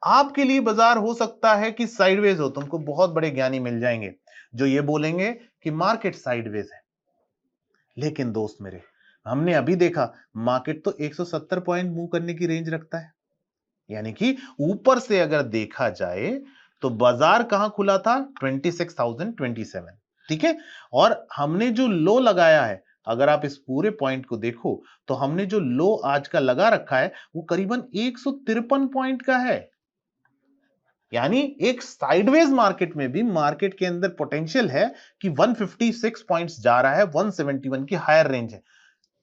आपके लिए बाजार हो सकता है कि साइडवेज हो, तुमको बहुत बड़े ज्ञानी मिल जाएंगे जो ये बोलेंगे कि मार्केट साइडवेज है। लेकिन दोस्त मेरे, हमने अभी देखा मार्केट तो 170 पॉइंट मूव करने की रेंज रखता है। यानी कि ऊपर से अगर देखा जाए तो बाजार कहां खुला था? 26,027। ठीक है, और हमने जो लो लगाया है, अगर आप इस पूरे पॉइंट को देखो तो हमने जो लो आज का लगा रखा है वो करीबन 153 पॉइंट का है। यानी एक साइडवेज मार्केट में भी मार्केट के अंदर पोटेंशियल है कि 156 पॉइंट्स जा रहा है, 171 की हायर रेंज है।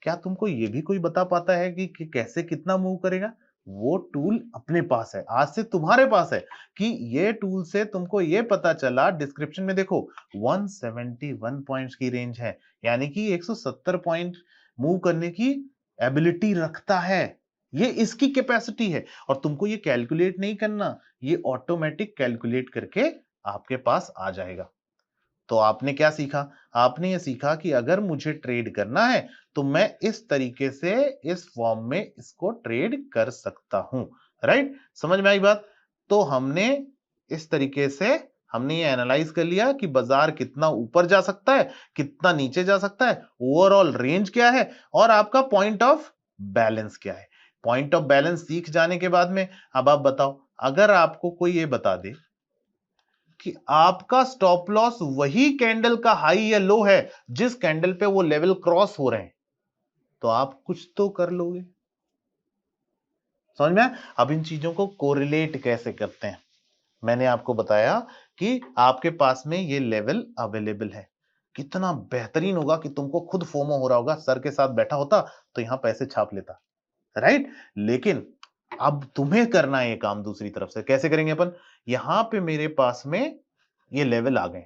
क्या तुमको ये भी कोई बता पाता है कि कैसे कितना मूव करेगा? वो टूल अपने पास है, आज से तुम्हारे पास है कि ये टूल से तुमको ये पता चला, डिस्क्रिप्शन में देखो 171 पॉइंट्स की रेंज है, यानी कि 170 पॉइंट मूव करने की एबिलिटी रखता है। ये इसकी कैपेसिटी है और तुमको ये कैलकुलेट नहीं करना, ये ऑटोमेटिक कैलकुलेट करके आपके पास आ जाएगा। तो आपने क्या सीखा? आपने ये सीखा कि अगर मुझे ट्रेड करना है तो मैं इस तरीके से, इस फॉर्म में इसको ट्रेड कर सकता हूं। राइट, समझ में आई बात? तो हमने इस तरीके से, हमने ये एनालाइज कर लिया कि बाजार कितना ऊपर जा सकता है, कितना नीचे जा सकता है, ओवरऑल रेंज क्या है और आपका पॉइंट ऑफ बैलेंस क्या है। पॉइंट ऑफ बैलेंस सीख जाने के बाद में अब आप बताओ, अगर आपको कोई ये बता दे कि आपका स्टॉप लॉस वही कैंडल का हाई या लो है जिस कैंडल पे वो लेवल क्रॉस हो रहे हैं, तो आप कुछ तो कर लोगे। समझ में आया? अब इन चीजों को कोरिलेट कैसे करते हैं, मैंने आपको बताया कि आपके पास में ये लेवल अवेलेबल है। कितना बेहतरीन होगा कि तुमको खुद फोमो हो रहा होगा, सर के साथ बैठा होता तो यहां पैसे छाप लेता। राइट, लेकिन अब तुम्हें करना है ये काम दूसरी तरफ से। कैसे करेंगे अपन? यहां पे मेरे पास में ये लेवल आ गए,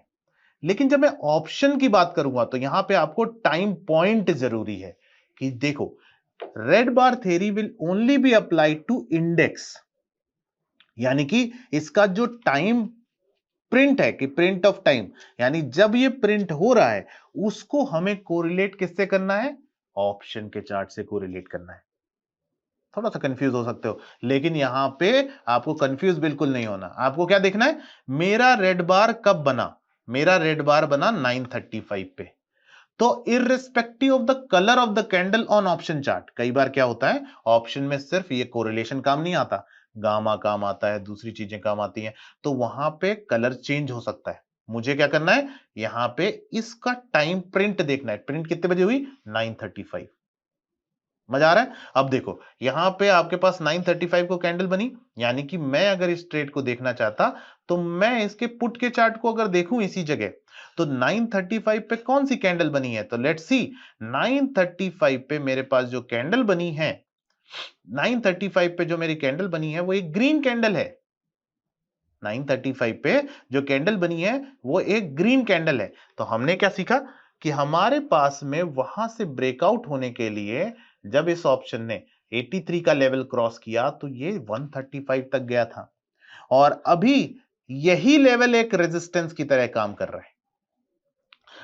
लेकिन जब मैं ऑप्शन की बात करूंगा तो यहां पे आपको टाइम पॉइंट जरूरी है कि देखो, red bar theory will only be applied to index. यानी कि इसका जो टाइम प्रिंट है, कि प्रिंट ऑफ टाइम, यानी जब ये प्रिंट हो रहा है उसको हमें कोरिलेट किससे करना है? ऑप्शन के चार्ट से कोरिलेट करना है। थोड़ा सा कंफ्यूज हो सकते हो, लेकिन यहां पे आपको कंफ्यूज बिल्कुल नहीं होना। आपको क्या देखना है, मेरा रेड बार कब बना, मेरा रेड बार बना 9:35 पे। तो irrespective of the colour of the candle on option chart, कई बार क्या होता है ऑप्शन में सिर्फ ये कोरिलेशन काम नहीं आता, गामा काम आता है, दूसरी चीजें काम आती हैं, तो वहां पे कलर चेंज हो सकता है। मुझे क्या करना है, यहां पे इसका टाइम प्रिंट देखना है, प्रिंट कितने बजे हुई, 9:35। मजा आ रहा है। अब देखो यहां पे आपके पास 9:35 को कैंडल बनी, यानी कि मैं अगर इस ट्रेड को देखना चाहता तो मैं इसके पुट के चार्ट को अगर देखूं इसी जगह, तो 9:35 पे कौन सी कैंडल बनी है, तो लेट्स सी 9:35 पे मेरे पास जो कैंडल बनी है, 9:35 पे जो मेरी कैंडल बनी है वो एक ग्रीन कैंडल है। 9:35 पे जो कैंडल बनी है वो एक ग्रीन कैंडल है। तो हमने क्या सीखा कि हमारे पास में वहां से ब्रेकआउट होने के लिए जब इस ऑप्शन ने 83 का लेवल क्रॉस किया तो ये 135 तक गया था, और अभी यही लेवल एक रेजिस्टेंस की तरह काम कर रहा है।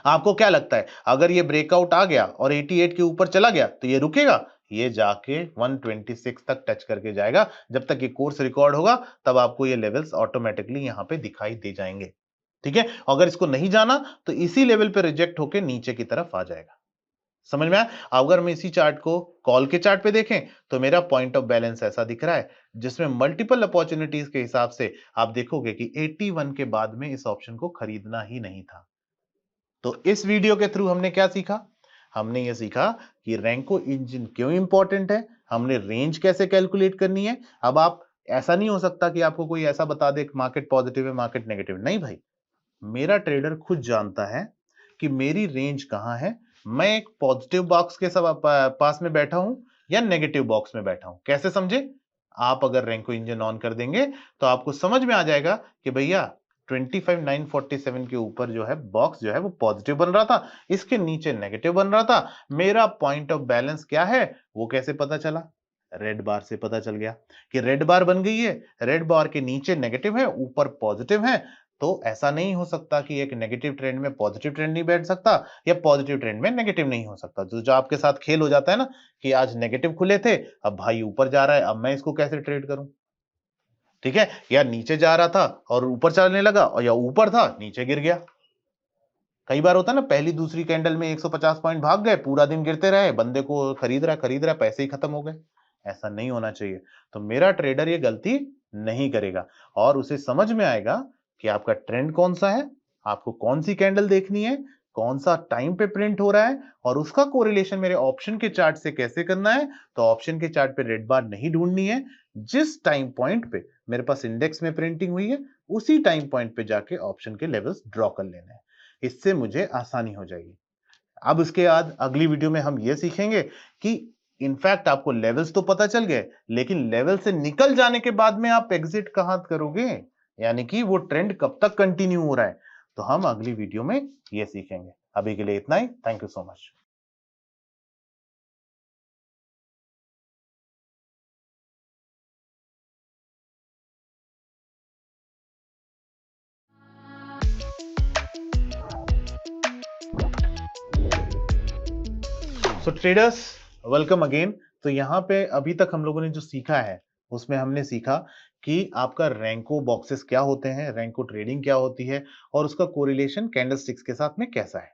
आपको क्या लगता है अगर ये ब्रेकआउट आ गया और 88 के ऊपर चला गया तो ये रुकेगा, ये जाके 126 तक टच करके जाएगा। जब तक ये कोर्स रिकॉर्ड होगा तब आपको ये लेवल्स ऑटोमेटिकली यहां पे दिखाई दे जाएंगे। ठीक है, अगर इसको नहीं जाना तो इसी लेवल पे रिजेक्ट होके नीचे की तरफ आ जाएगा। समझ में आया। अगर हम इसी चार्ट को कॉल के चार्ट पे देखें तो मेरा पॉइंट ऑफ बैलेंस ऐसा दिख रहा है, जिसमें मल्टीपल अपॉर्चुनिटीज के हिसाब से आप देखोगे कि 81 के बाद में इस ऑप्शन को खरीदना ही नहीं था। तो इस वीडियो के थ्रू हमने क्या सीखा, हमने ये सीखा कि रैंको इंजन क्यों इंपॉर्टेंट है, हमने रेंज कैसे कैलकुलेट करनी है। अब आप, ऐसा नहीं हो सकता कि आपको कोई ऐसा बता दे मार्केट पॉजिटिव है मार्केट नेगेटिव, नहीं भाई, मेरा ट्रेडर खुद जानता है कि मेरी रेंज कहां है, मैं एक पॉजिटिव बॉक्स के सब पास में बैठा हूं या नेगेटिव बॉक्स में बैठा हूं, कैसे समझे। आप अगर रैंको इंजन ऑन कर देंगे तो आपको समझ में आ जाएगा कि भैया 25,947 के ऊपर जो है बॉक्स जो है वो पॉजिटिव बन रहा था, इसके नीचे नेगेटिव बन रहा था। मेरा पॉइंट ऑफ बैलेंस क्या है वो कैसे पता चला, रेड बार से पता चल गया कि रेड बार बन गई है, रेड बार के नीचे नेगेटिव है ऊपर पॉजिटिव है। तो ऐसा नहीं हो सकता कि एक नेगेटिव ट्रेंड में पॉजिटिव ट्रेंड नहीं बैठ सकता या पॉजिटिव ट्रेंड में नेगेटिव नहीं हो सकता। तो जो आपके साथ खेल हो जाता है ना कि आज नेगेटिव खुले थे, अब भाई ऊपर जा रहा है, अब मैं इसको कैसे ट्रेड करूं। ठीक है, या नीचे जा रहा था और ऊपर चलने लगा, और या ऊपर था नीचे गिर गया। कई बार होता है ना, पहली दूसरी कैंडल में 150 पॉइंट भाग गए, पूरा दिन गिरते रहे, बंदे को खरीद रहा, पैसे ही खत्म हो गए। ऐसा नहीं होना चाहिए। तो मेरा ट्रेडर ये गलती नहीं करेगा और उसे समझ में आएगा कि आपका ट्रेंड कौन सा है, आपको कौन सी कैंडल देखनी है, कौन सा टाइम पे प्रिंट हो रहा है, और उसका कोरिलेशन मेरे ऑप्शन के चार्ट से कैसे करना है। तो ऑप्शन के चार्ट पे रेड बार नहीं ढूंढनी है, जिस टाइम पॉइंट पे मेरे पास इंडेक्स में प्रिंटिंग हुई है उसी टाइम पॉइंट पे जाके ऑप्शन के लेवल्स ड्रॉ कर लेने हैं। इससे मुझे आसानी हो जाएगी। अब उसके बाद अगली वीडियो में हम ये सीखेंगे कि इनफैक्ट आपको लेवल्स तो पता चल गए, लेकिन लेवल से निकल जाने के बाद में आप एग्जिट कहां करोगे, यानी कि वो ट्रेंड कब तक कंटिन्यू हो रहा है। तो हम अगली वीडियो में ये सीखेंगे। अभी के लिए इतना ही। Thank you so much. So traders, welcome again. तो यहाँ पे अभी तक हम लोगों ने जो सीखा है उसमें हमने सीखा कि आपका रैंको बॉक्सेस क्या होते हैं, रैंको ट्रेडिंग क्या होती है, और उसका कोरिलेशन कैंडलस्टिक्स के साथ में कैसा है।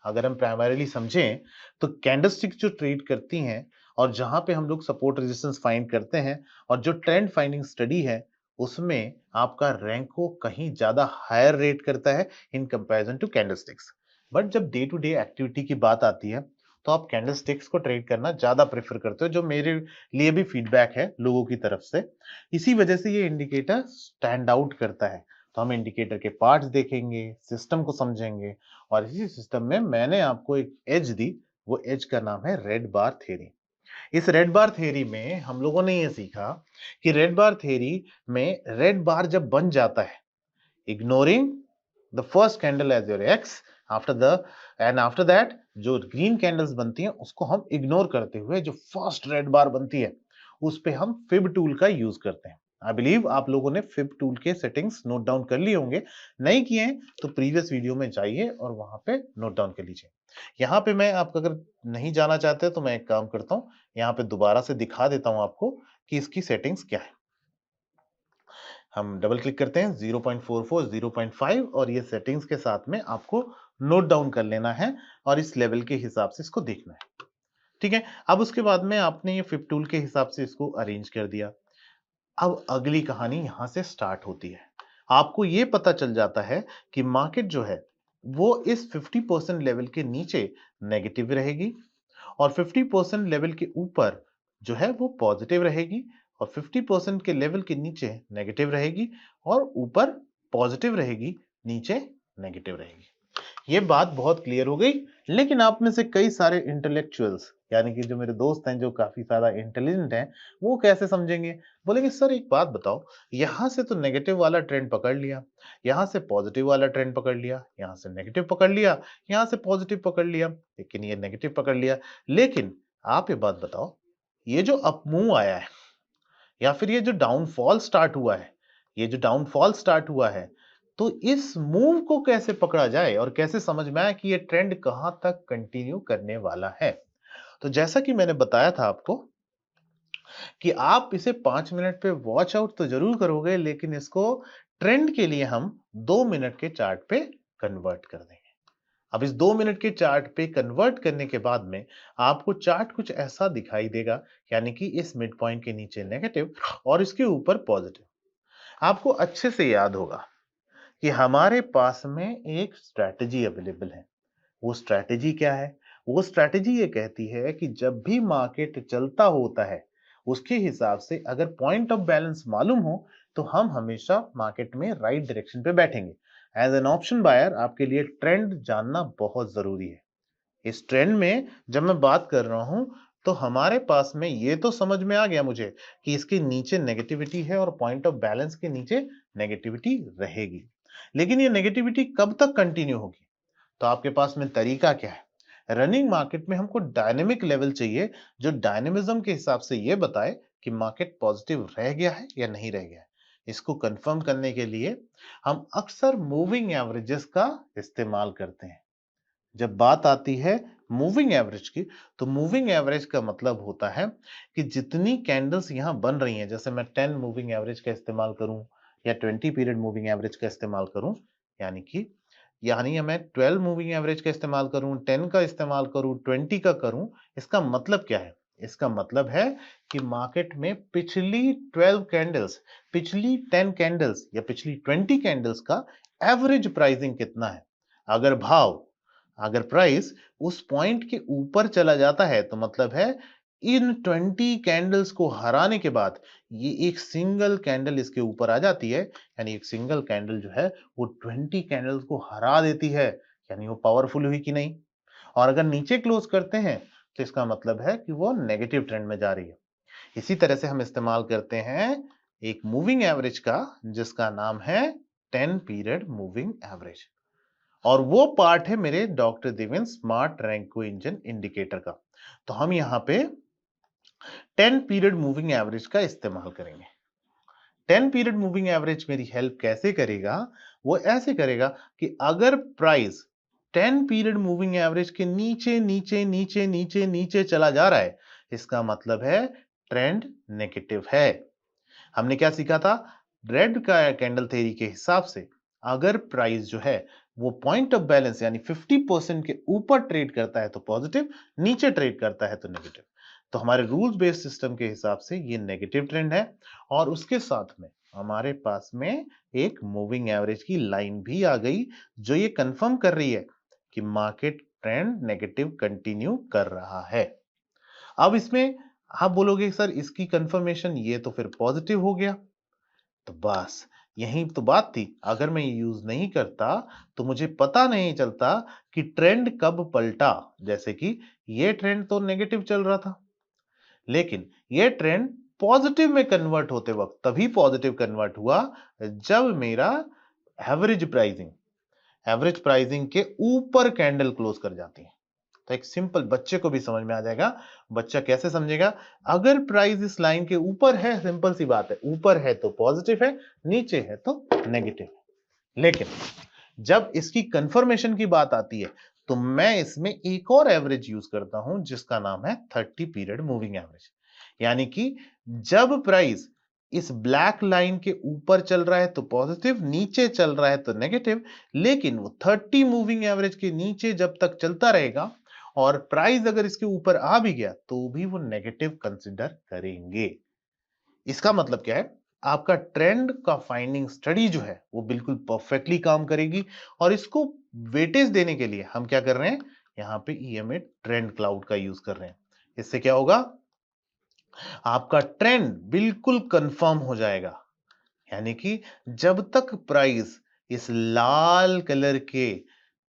अगर हम प्राइमरीली समझें तो कैंडलस्टिक्स जो ट्रेड करती हैं और जहां पे हम लोग सपोर्ट रेजिस्टेंस फाइंड करते हैं, और जो ट्रेंड फाइंडिंग स्टडी है उसमें आपका रैंको कहीं ज्यादा हायर रेट करता है in comparison to candlesticks. But जब डे टू डे एक्टिविटी की बात आती है तो आप कैंडलस्टिक्स को ट्रेड करना ज्यादा प्रेफर करते हो, जो मेरे लिए भी फीडबैक है लोगों की तरफ से। इसी वजह से ये इंडिकेटर स्टैंड आउट करता है। तो हम इंडिकेटर के पार्ट्स देखेंगे, सिस्टम को समझेंगे, और इसी सिस्टम में मैंने आपको एक एज दी, वो एज का नाम है रेड बार थ्योरी। इस रेड बार थ्योरी में हम लोगों ने ये सीखा कि रेड बार थ्योरी में रेड बार जब बन जाता है, ignoring the first candle as your X, after the and after that जो ग्रीन कैंडल्स बनती हैं उसको हम इग्नोर करते हुए जो फर्स्ट रेड बार बनती है उस पे हम फिब टूल का यूज करते हैं। आई बिलीव आप लोगों ने फिब टूल के सेटिंग्स नोट डाउन कर लिए होंगे। नहीं किए हैं तो प्रीवियस वीडियो में जाइए और वहां पे नोट डाउन कर लीजिए। यहाँ पे मैं आपका अगर नहीं जाना चाहते तो मैं एक काम करता हूँ, यहाँ पे दोबारा से दिखा देता हूँ आपको कि इसकी सेटिंग्स क्या है। हम डबल क्लिक करते हैं 0.44, 0.5 और ये सेटिंग्स के साथ में आपको नोट डाउन कर लेना है और इस लेवल के हिसाब से इसको देखना है। ठीक है, अब उसके बाद में आपने ये फिब टूल के हिसाब से इसको अरेंज कर दिया। अब अगली कहानी यहां से स्टार्ट होती है। आपको यह पता चल जाता है कि मार्केट जो है वो इस 50% लेवल के नीचे नेगेटिव रहेगी और 50% लेवल के ऊपर जो है वो पॉजिटिव रहेगी और 50% के लेवल के नीचे नेगेटिव रहेगी और ऊपर पॉजिटिव रहेगी, नीचे नेगेटिव रहेगी। ये बात बहुत क्लियर हो गई। लेकिन आप में से कई सारे इंटेलेक्चुअल्स यानी कि जो मेरे दोस्त हैं जो काफी ज्यादा इंटेलिजेंट हैं, वो कैसे समझेंगे? बोलेंगे सर एक बात बताओ, यहां से तो नेगेटिव वाला ट्रेंड पकड़ लिया, यहां से पॉजिटिव वाला ट्रेंड पकड़ लिया, यहां से नेगेटिव पकड़ लिया, यहां से पॉजिटिव पकड़ लिया, लेकिन ये नेगेटिव पकड़ लिया। लेकिन आप ये बात बताओ, ये जो अप मूव आया है या फिर ये जो डाउनफॉल स्टार्ट हुआ है, ये जो डाउनफॉल स्टार्ट हुआ है, तो इस मूव को कैसे पकड़ा जाए और कैसे समझ में आए कि ये ट्रेंड कहां तक कंटिन्यू करने वाला है? तो जैसा कि मैंने बताया था आपको कि आप इसे 5 मिनट पे वॉच आउट तो जरूर करोगे, लेकिन इसको ट्रेंड के लिए हम 2 मिनट के चार्ट पे कन्वर्ट कर देंगे। अब इस 2 मिनट के चार्ट पे कन्वर्ट करने के बाद में आपको चार्ट कुछ ऐसा दिखाई देगा, यानी कि इस मिड पॉइंट के नीचे नेगेटिव और इसके ऊपर पॉजिटिव। आपको अच्छे से याद होगा कि हमारे पास में एक स्ट्रैटेजी अवेलेबल है। वो स्ट्रैटेजी क्या है? वो स्ट्रैटेजी ये कहती है कि जब भी मार्केट चलता होता है, उसके हिसाब से अगर पॉइंट ऑफ बैलेंस मालूम हो, तो हम हमेशा मार्केट में राइट डायरेक्शन पे बैठेंगे। एज एन ऑप्शन बायर आपके लिए ट्रेंड जानना बहुत जरूरी है। इस ट्रेंड में जब मैं बात कर रहा हूं, तो हमारे पास में ये तो समझ में आ गया मुझे कि इसके नीचे नेगेटिविटी है और पॉइंट ऑफ बैलेंस के नीचे नेगेटिविटी रहेगी। लेकिन ये नेगेटिविटी कब तक कंटिन्यू होगी? तो आपके पास में तरीका क्या है? रनिंग मार्केट में हमको डायनेमिक लेवल चाहिए, जो डायनेमिज्म के हिसाब से ये बताए कि मार्केट पॉजिटिव रह गया है या नहीं रह गया है। इसको कंफर्म करने के लिए हम अक्सर मूविंग एवरेजेस का इस्तेमाल करते हैं। जब बात आती है मूविंग एवरेज की, तो मूविंग एवरेज का मतलब होता है कि जितनी कैंडल्स यहां बन रही हैं, जैसे मैं 10 मूविंग एवरेज का इस्तेमाल करूं या 20 पीरियड मूविंग एवरेज का इस्तेमाल करूं, यानी कि मैं 12 मूविंग एवरेज का इस्तेमाल करूं, 10 का इस्तेमाल करूं, 20 का करूं, इसका मतलब क्या है? इसका मतलब है कि मार्केट में पिछली 12 कैंडल्स, पिछली 10 कैंडल्स या पिछली 20 कैंडल्स का एवरेज प्राइसिंग कितना है। अगर भाव, अगर प्राइस उस पॉइंट के ऊपर चला जाता है, तो मतलब है इन 20 कैंडल्स को हराने के बाद ये एक सिंगल कैंडल इसके ऊपर आ जाती है, यानी एक सिंगल कैंडल जो है वो 20 कैंडल्स को हरा देती है, यानी वो पावरफुल हुई कि नहीं। और अगर नीचे क्लोज करते हैं, तो इसका मतलब है कि वो नेगेटिव ट्रेंड में जा रही है। इसी तरह से हम इस्तेमाल करते हैं एक मूविंग एवरेज का, जिसका नाम है 10 पीरियड मूविंग एवरेज। और वो पार्ट है मेरे doctor Deven smart Renko engine indicator का। तो हम यहाँ पे 10 पीरियड मूविंग एवरेज का इस्तेमाल करेंगे। 10 पीरियड मूविंग एवरेज मेरी हेल्प कैसे करेगा? वो ऐसे करेगा कि अगर प्राइस 10 पीरियड मूविंग एवरेज के नीचे नीचे नीचे नीचे नीचे चला जा रहा है, इसका मतलब है ट्रेंड नेगेटिव है। हमने क्या सीखा था? रेड का कैंडल थ्योरी के हिसाब से अगर प्राइस जो है वो पॉइंट ऑफ बैलेंस यानी 50% के ऊपर ट्रेड करता है तो पॉजिटिव, नीचे ट्रेड करता है तो नेगेटिव। तो हमारे रूल्स बेस्ड सिस्टम के हिसाब से ये नेगेटिव ट्रेंड है और उसके साथ में हमारे पास में एक मूविंग एवरेज की लाइन भी आ गई, जो ये कंफर्म कर रही है कि मार्केट ट्रेंड नेगेटिव कंटिन्यू कर रहा है। अब इसमें आप बोलोगे सर इसकी कंफर्मेशन ये तो फिर पॉजिटिव हो गया। तो बस यही तो बात थी। अगर मैं ये यूज नहीं करता, तो मुझे पता नहीं चलता कि ट्रेंड कब पलटा। जैसे कि ये ट्रेंड तो नेगेटिव चल रहा था, लेकिन ये ट्रेंड पॉजिटिव में कन्वर्ट होते वक्त तभी पॉजिटिव कन्वर्ट हुआ जब मेरा एवरेज प्राइसिंग के ऊपर कैंडल क्लोज कर जाती है। तो एक सिंपल बच्चे को भी समझ में आ जाएगा। बच्चा कैसे समझेगा? अगर प्राइस इस लाइन के ऊपर है, सिंपल सी बात है, ऊपर है तो पॉजिटिव है, नीचे है तो नेगेटिव है। लेकिन जब इसकी कंफर्मेशन की बात आती है तो मैं इसमें एक और एवरेज यूज करता हूं जिसका नाम है 30 पीरियड मूविंग एवरेज। यानी कि जब प्राइस इस ब्लैक लाइन के ऊपर चल रहा है तो पॉजिटिव, नीचे चल रहा है तो नेगेटिव, लेकिन वो 30 मूविंग एवरेज के नीचे जब तक चलता रहेगा और प्राइस अगर इसके ऊपर आ भी गया तो भी वो नेगेटिव कंसिडर करेंगे। इसका मतलब क्या है? आपका ट्रेंड का फाइंडिंग स्टडी जो है वो बिल्कुल परफेक्टली काम करेगी। और इसको वेटेज देने के लिए हम क्या कर रहे हैं? यहां पे ईएमए ट्रेंड क्लाउड का यूज कर रहे हैं। इससे क्या होगा? आपका ट्रेंड बिल्कुल कंफर्म हो जाएगा। यानी कि जब तक प्राइस इस लाल कलर के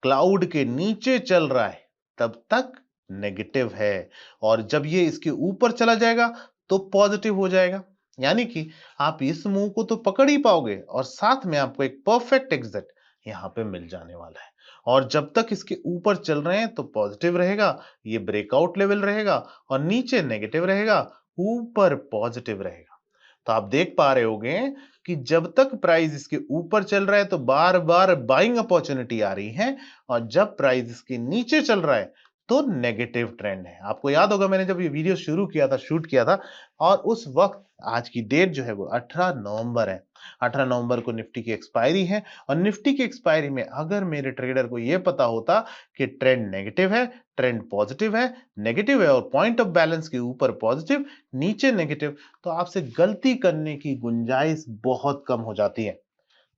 क्लाउड के नीचे चल रहा है तब तक नेगेटिव है, और जब ये इसके ऊपर चला जाएगा तो पॉजिटिव हो जाएगा। यानी कि आप इस मूव को तो पकड़ ही पाओगे और साथ में आपको एक परफेक्ट एग्जिट यहां पे मिल जाने वाला है। और जब तक इसके ऊपर चल रहे हैं तो पॉजिटिव रहेगा, ये ब्रेकआउट लेवल रहेगा, और नीचे नेगेटिव रहेगा, ऊपर पॉजिटिव रहेगा। तो आप देख पा रहे होंगे कि जब तक प्राइस इसके ऊपर चल रहा है तो बार बार बाइंग अपॉर्चुनिटी आ रही है, और जब प्राइस इसके नीचे चल रहा है तो नेगेटिव ट्रेंड है। आपको याद होगा मैंने जब ये वीडियो शुरू किया था, शूट किया था, और उस वक्त आज की डेट जो है वो 18 नवंबर है। 18 नवंबर को निफ्टी की एक्सपायरी है, और निफ्टी की एक्सपायरी में अगर मेरे ट्रेडर को यह पता होता कि ट्रेंड नेगेटिव है, ट्रेंड पॉजिटिव है, नेगेटिव है और पॉइंट ऑफ बैलेंस के ऊपर पॉजिटिव, नीचे नेगेटिव, तो आपसे गलती करने की गुंजाइश बहुत कम हो जाती है।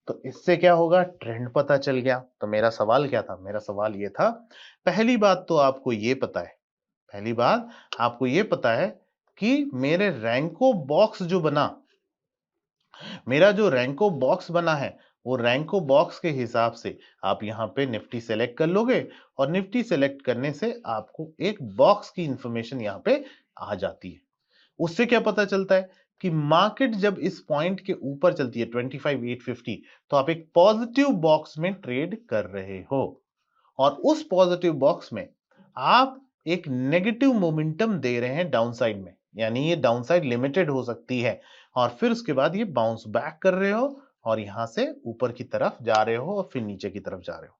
तो इससे क्या होगा? ट्रेंड पता चल गया। तो मेरा सवाल क्या था? मेरा सवाल ये था, पहली बात तो आपको ये पता है, पहली बात आपको ये पता है कि मेरे रैंको बॉक्स जो बना, मेरा जो रैंको बॉक्स बना है, वो रैंको बॉक्स के हिसाब से आप यहाँ पे निफ्टी सेलेक्ट कर लोगे, और निफ्टी सेलेक्ट करने से आपको एक बॉक्स की इंफॉर्मेशन यहाँ पे आ जाती है। उससे क्या पता चलता है कि मार्केट जब इस पॉइंट के ऊपर चलती है 25,850, तो आप एक पॉजिटिव बॉक्स में ट्रेड कर रहे हो, और उस पॉजिटिव बॉक्स में आप एक नेगेटिव मोमेंटम दे रहे हैं डाउनसाइड में, यानी ये डाउनसाइड लिमिटेड हो सकती है, और फिर उसके बाद ये बाउंस बैक कर रहे हो और यहां से ऊपर की तरफ जा रहे हो और फिर नीचे की तरफ जा रहे हो।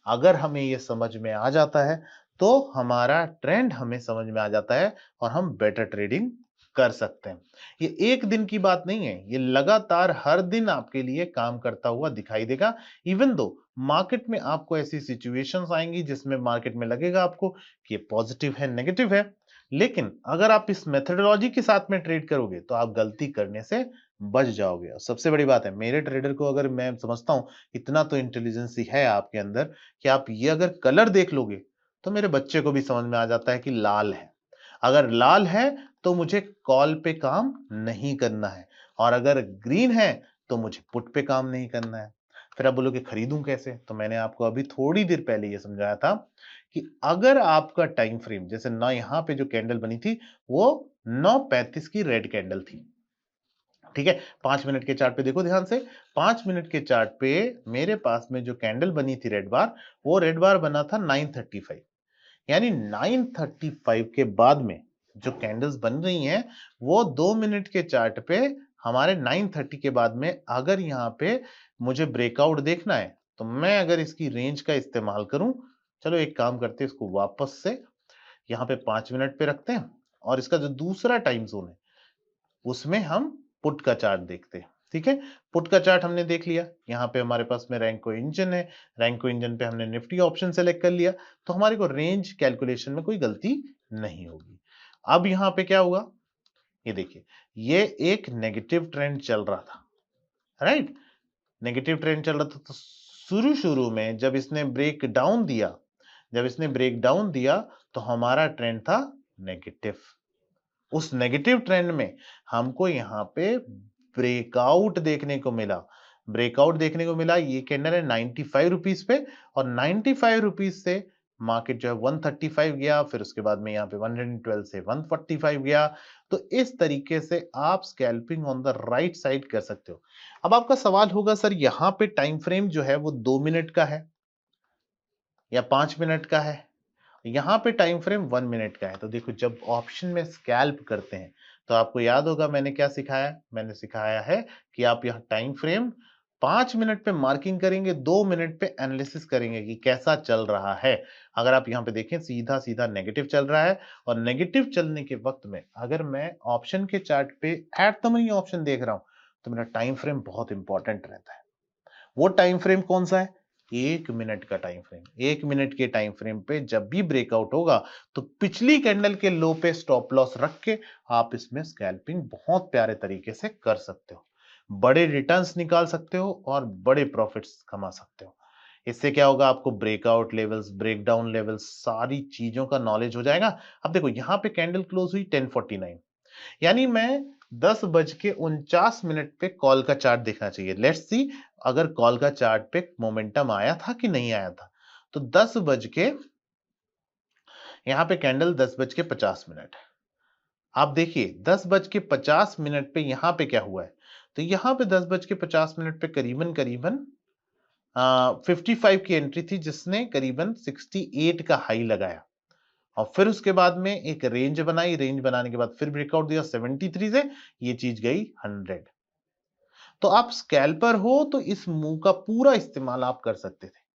अगर हमें ये समझ में आ जाता है तो हमारा ट्रेंड हमें समझ में आ जाता है और हम बेटर ट्रेडिंग कर सकते हैं। ये एक दिन की बात नहीं है, ये लगातार हर दिन आपके लिए काम करता हुआ दिखाई देगा। इवन दो मार्केट में आपको ऐसी सिचुएशंस आएंगी जिसमें मार्केट में लगेगा आपको कि ये पॉजिटिव है, नेगेटिव है, लेकिन अगर आप इस मेथोडोलॉजी के साथ में ट्रेड करोगे तो आप गलती करने से बच जाओगे। और सबसे बड़ी बात है, मेरे ट्रेडर को अगर मैं समझता हूं इतना तो इंटेलिजेंसी है आपके अंदर कि आप ये अगर कलर देख लोगे तो मेरे बच्चे को भी समझ में आ जाता है कि लाल है। अगर लाल है तो मुझे कॉल पे काम नहीं करना है, और अगर ग्रीन है तो मुझे पुट पे काम नहीं करना है। फिर आप बोलोगे खरीदूं कैसे? तो मैंने आपको अभी थोड़ी देर पहले ये समझाया था कि अगर आपका टाइम फ्रेम, जैसे ना यहाँ पे जो कैंडल बनी थी वो 9:35 की रेड कैंडल थी, ठीक है? 5 मिनट के चार्ट पे देखो ध्यान से। 5 मिनट के चार्ट पे मेरे पास में जो कैंडल बनी थी रेड बार, वो रेड बार बना था 9:35। यानी 9:35 के बाद में जो कैंडल्स बन रही हैं वो 2 मिनट के चार्ट पे हमारे 9:30 के बाद में, अगर यहाँ पे मुझे ब्रेकआउट देखना है तो मैं अगर इसकी रेंज का इस्तेमाल करूं, चलो एक काम करते हैं, इसको वापस से यहाँ पे 5 मिनट पे रखते हैं, और इसका जो दूसरा टाइम जोन है उसमें हम पुट का चार्ट देखते हैं। ठीक है, पुट का चार्ट हमने देख लिया। यहाँ पे हमारे पास में रैंको इंजन है, रैंको इंजन पे हमने निफ्टी ऑप्शन सेलेक्ट कर लिया, तो हमारे को रेंज कैलकुलेशन में कोई गलती नहीं होगी। अब यहाँ पे क्या होगा, ये देखिए, ये एक नेगेटिव ट्रेंड चल रहा था, राइट? नेगेटिव ट्रेंड चल रहा था, तो शुरू शुरू में जब इसने ब्रेक डाउन दिया, जब इसने ब्रेक डाउन दिया तो हमारा ट्रेंड था नेगेटिव। उस नेगेटिव ट्रेंड में हमको यहाँ पे ब्रेकआउट देखने को मिला। ब्रेकआउट देखने को मिला, ये कैंडल है 95 रुपीस पे, और 95 रुपीस से मार्केट जो है 135 गया, फिर उसके बाद में यहाँ पे 112 से 145 गया। तो इस तरीके से आप scalping on the right side कर सकते हो। अब आपका सवाल होगा, सर यहाँ पे टाइम फ्रेम जो है वो 2 मिनट का है या 5 मिनट का है? यहाँ पे टाइम फ्रेम 1 मिनट का है। तो देखो जब ऑप्शन में स्कैल्प करते हैं, तो आपको याद होगा मैंने क्या सिखाया? मैंने सिखाया है कि आप यहाँ टाइम फ्रेम 5 मिनट पे मार्किंग करेंगे, 2 मिनट पे एनालिसिस करेंगे कि कैसा चल रहा है। अगर आप यहाँ पे देखें सीधा-सीधा नेगेटिव चल रहा है और नेगेटिव चलने के वक़्त में अगर मैं ऑप्शन के चार्ट पे एट द मनी ऑप्शन देख रहा हूँ, तो मेरा टाइम फ्रेम बहुत इंपॉर्टेंट रहता है। वो टाइम फ्रेम कौन सा है? 1 मिनट का टाइम फ्रेम। 1 मिनट के टाइम फ्रेम पे जब भी ब्रेकआउट होगा तो पिछली कैंडल के लो पे स्टॉप लॉस रख के आप इसमें स्कैल्पिंग बहुत प्यारे तरीके से कर सकते हो। बड़े रिटर्न्स निकाल सकते हो और बड़े प्रॉफिट्स कमा सकते हो। इससे क्या होगा? आपको ब्रेकआउट लेवल्स, ब्रेकडाउन लेवल्स सारी चीजों का नॉलेज हो जाएगा। अब देखो यहाँ पे कैंडल क्लोज हुई 10:49, यानी मैं 10:49 पे कॉल का चार्ट देखना चाहिए। लेट्स सी अगर कॉल का चार्ट पे मोमेंटम आया था कि नहीं आया था। तो 10 बज के यहाँ पे कैंडल 10:50। आप देखिए 10:50 पे यहाँ पे क्या हुआ है? तो यहाँ पे 10:50 पे करीबन-करीबन 55 की एंट्री थी जिसने करीबन 68 का हाई लगाया। और फिर उसके बाद में एक रेंज बनाई, रेंज बनाने के बाद फिर ब्रेकआउट दिया 73 से, ये चीज गई 100। तो आप स्कैल्पर हो तो इस मूव का पूरा इस्तेमाल आप कर सकते थे।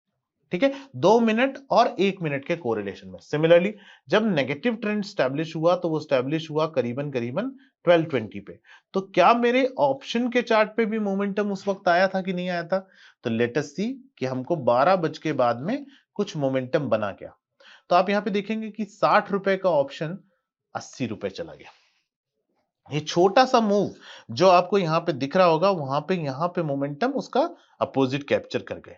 ठीक है, 2 मिनट और 1 मिनट के कोरिलेशन में। सिमिलरली जब नेगेटिव ट्रेंड स्टैब्लिश हुआ तो वो स्टैब्लिश हुआ करीबन करीबन 12:20 पे। तो क्या मेरे ऑप्शन के चार्ट पे भी मोमेंटम उस वक्त आया था कि नहीं आया था? तो लेट अस सी कि हमको 12 बज के बाद में कुछ मोमेंटम बना क्या। तो आप यहाँ पे देखेंगे कि 60 रुपए का ऑप्शन 80 रुपए चला गया। ये छोटा सा मूव जो आपको यहाँ पे दिख रहा होगा, वहां पे यहाँ पे मोमेंटम उसका अपोजिट कैप्चर कर गए।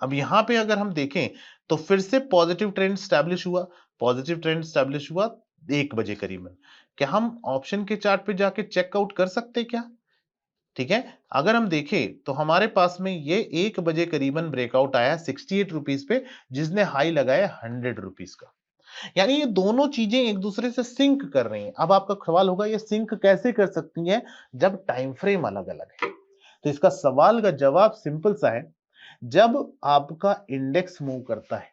अब यहाँ पे अगर हम देखें तो फिर से पॉजिटिव ट्रेंड स्टैब्लिश हुआ। पॉजिटिव ट्रेंड स्टैब्लिश हुआ 1 बजे करीबन। क्या हम ऑप्शन के चार्ट पे जाके चेकआउट कर सकते हैं क्या? ठीक है, अगर हम देखें तो हमारे पास में ये 1 बजे करीबन ब्रेकआउट आया 68 रुपीस पे, जिसने हाई लगाया 100 रुपीस का। यानी ये दोनों चीजें एक दूसरे से सिंक कर रही हैं। अब आपका सवाल होगा ये सिंक कैसे कर सकती हैं जब टाइम फ्रेम अलग अलग है? तो इसका सवाल का जवाब सिंपल सा है। जब आपका इंडेक्स मूव करता है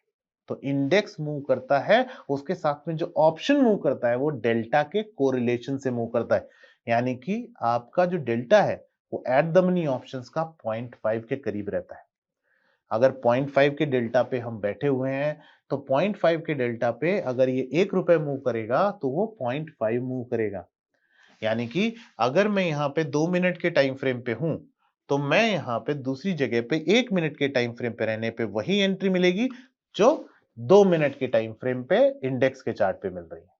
तो इंडेक्स मूव करता है, उसके साथ में जो ऑप्शन मूव करता है वो डेल्टा के कोरिलेशन से मूव करता है। यानी कि आपका जो डेल्टा है वो एट द मनी ऑप्शंस का 0.5 के करीब रहता है। अगर 0.5 के डेल्टा पे हम बैठे हुए हैं तो 0.5 के डेल्टा पे अगर ये 1 रुपए मूव करेगा तो वो 0.5 मूव करेगा। यानी कि अगर मैं यहाँ पे 2 मिनट के टाइम फ्रेम पे हूं तो मैं यहाँ पे दूसरी जगह पे 1 मिनट के टाइम फ्रेम पे रहने पे वही एंट्री मिलेगी जो 2 मिनट के टाइम फ्रेम पे इंडेक्स के चार्ट पे मिल रही है।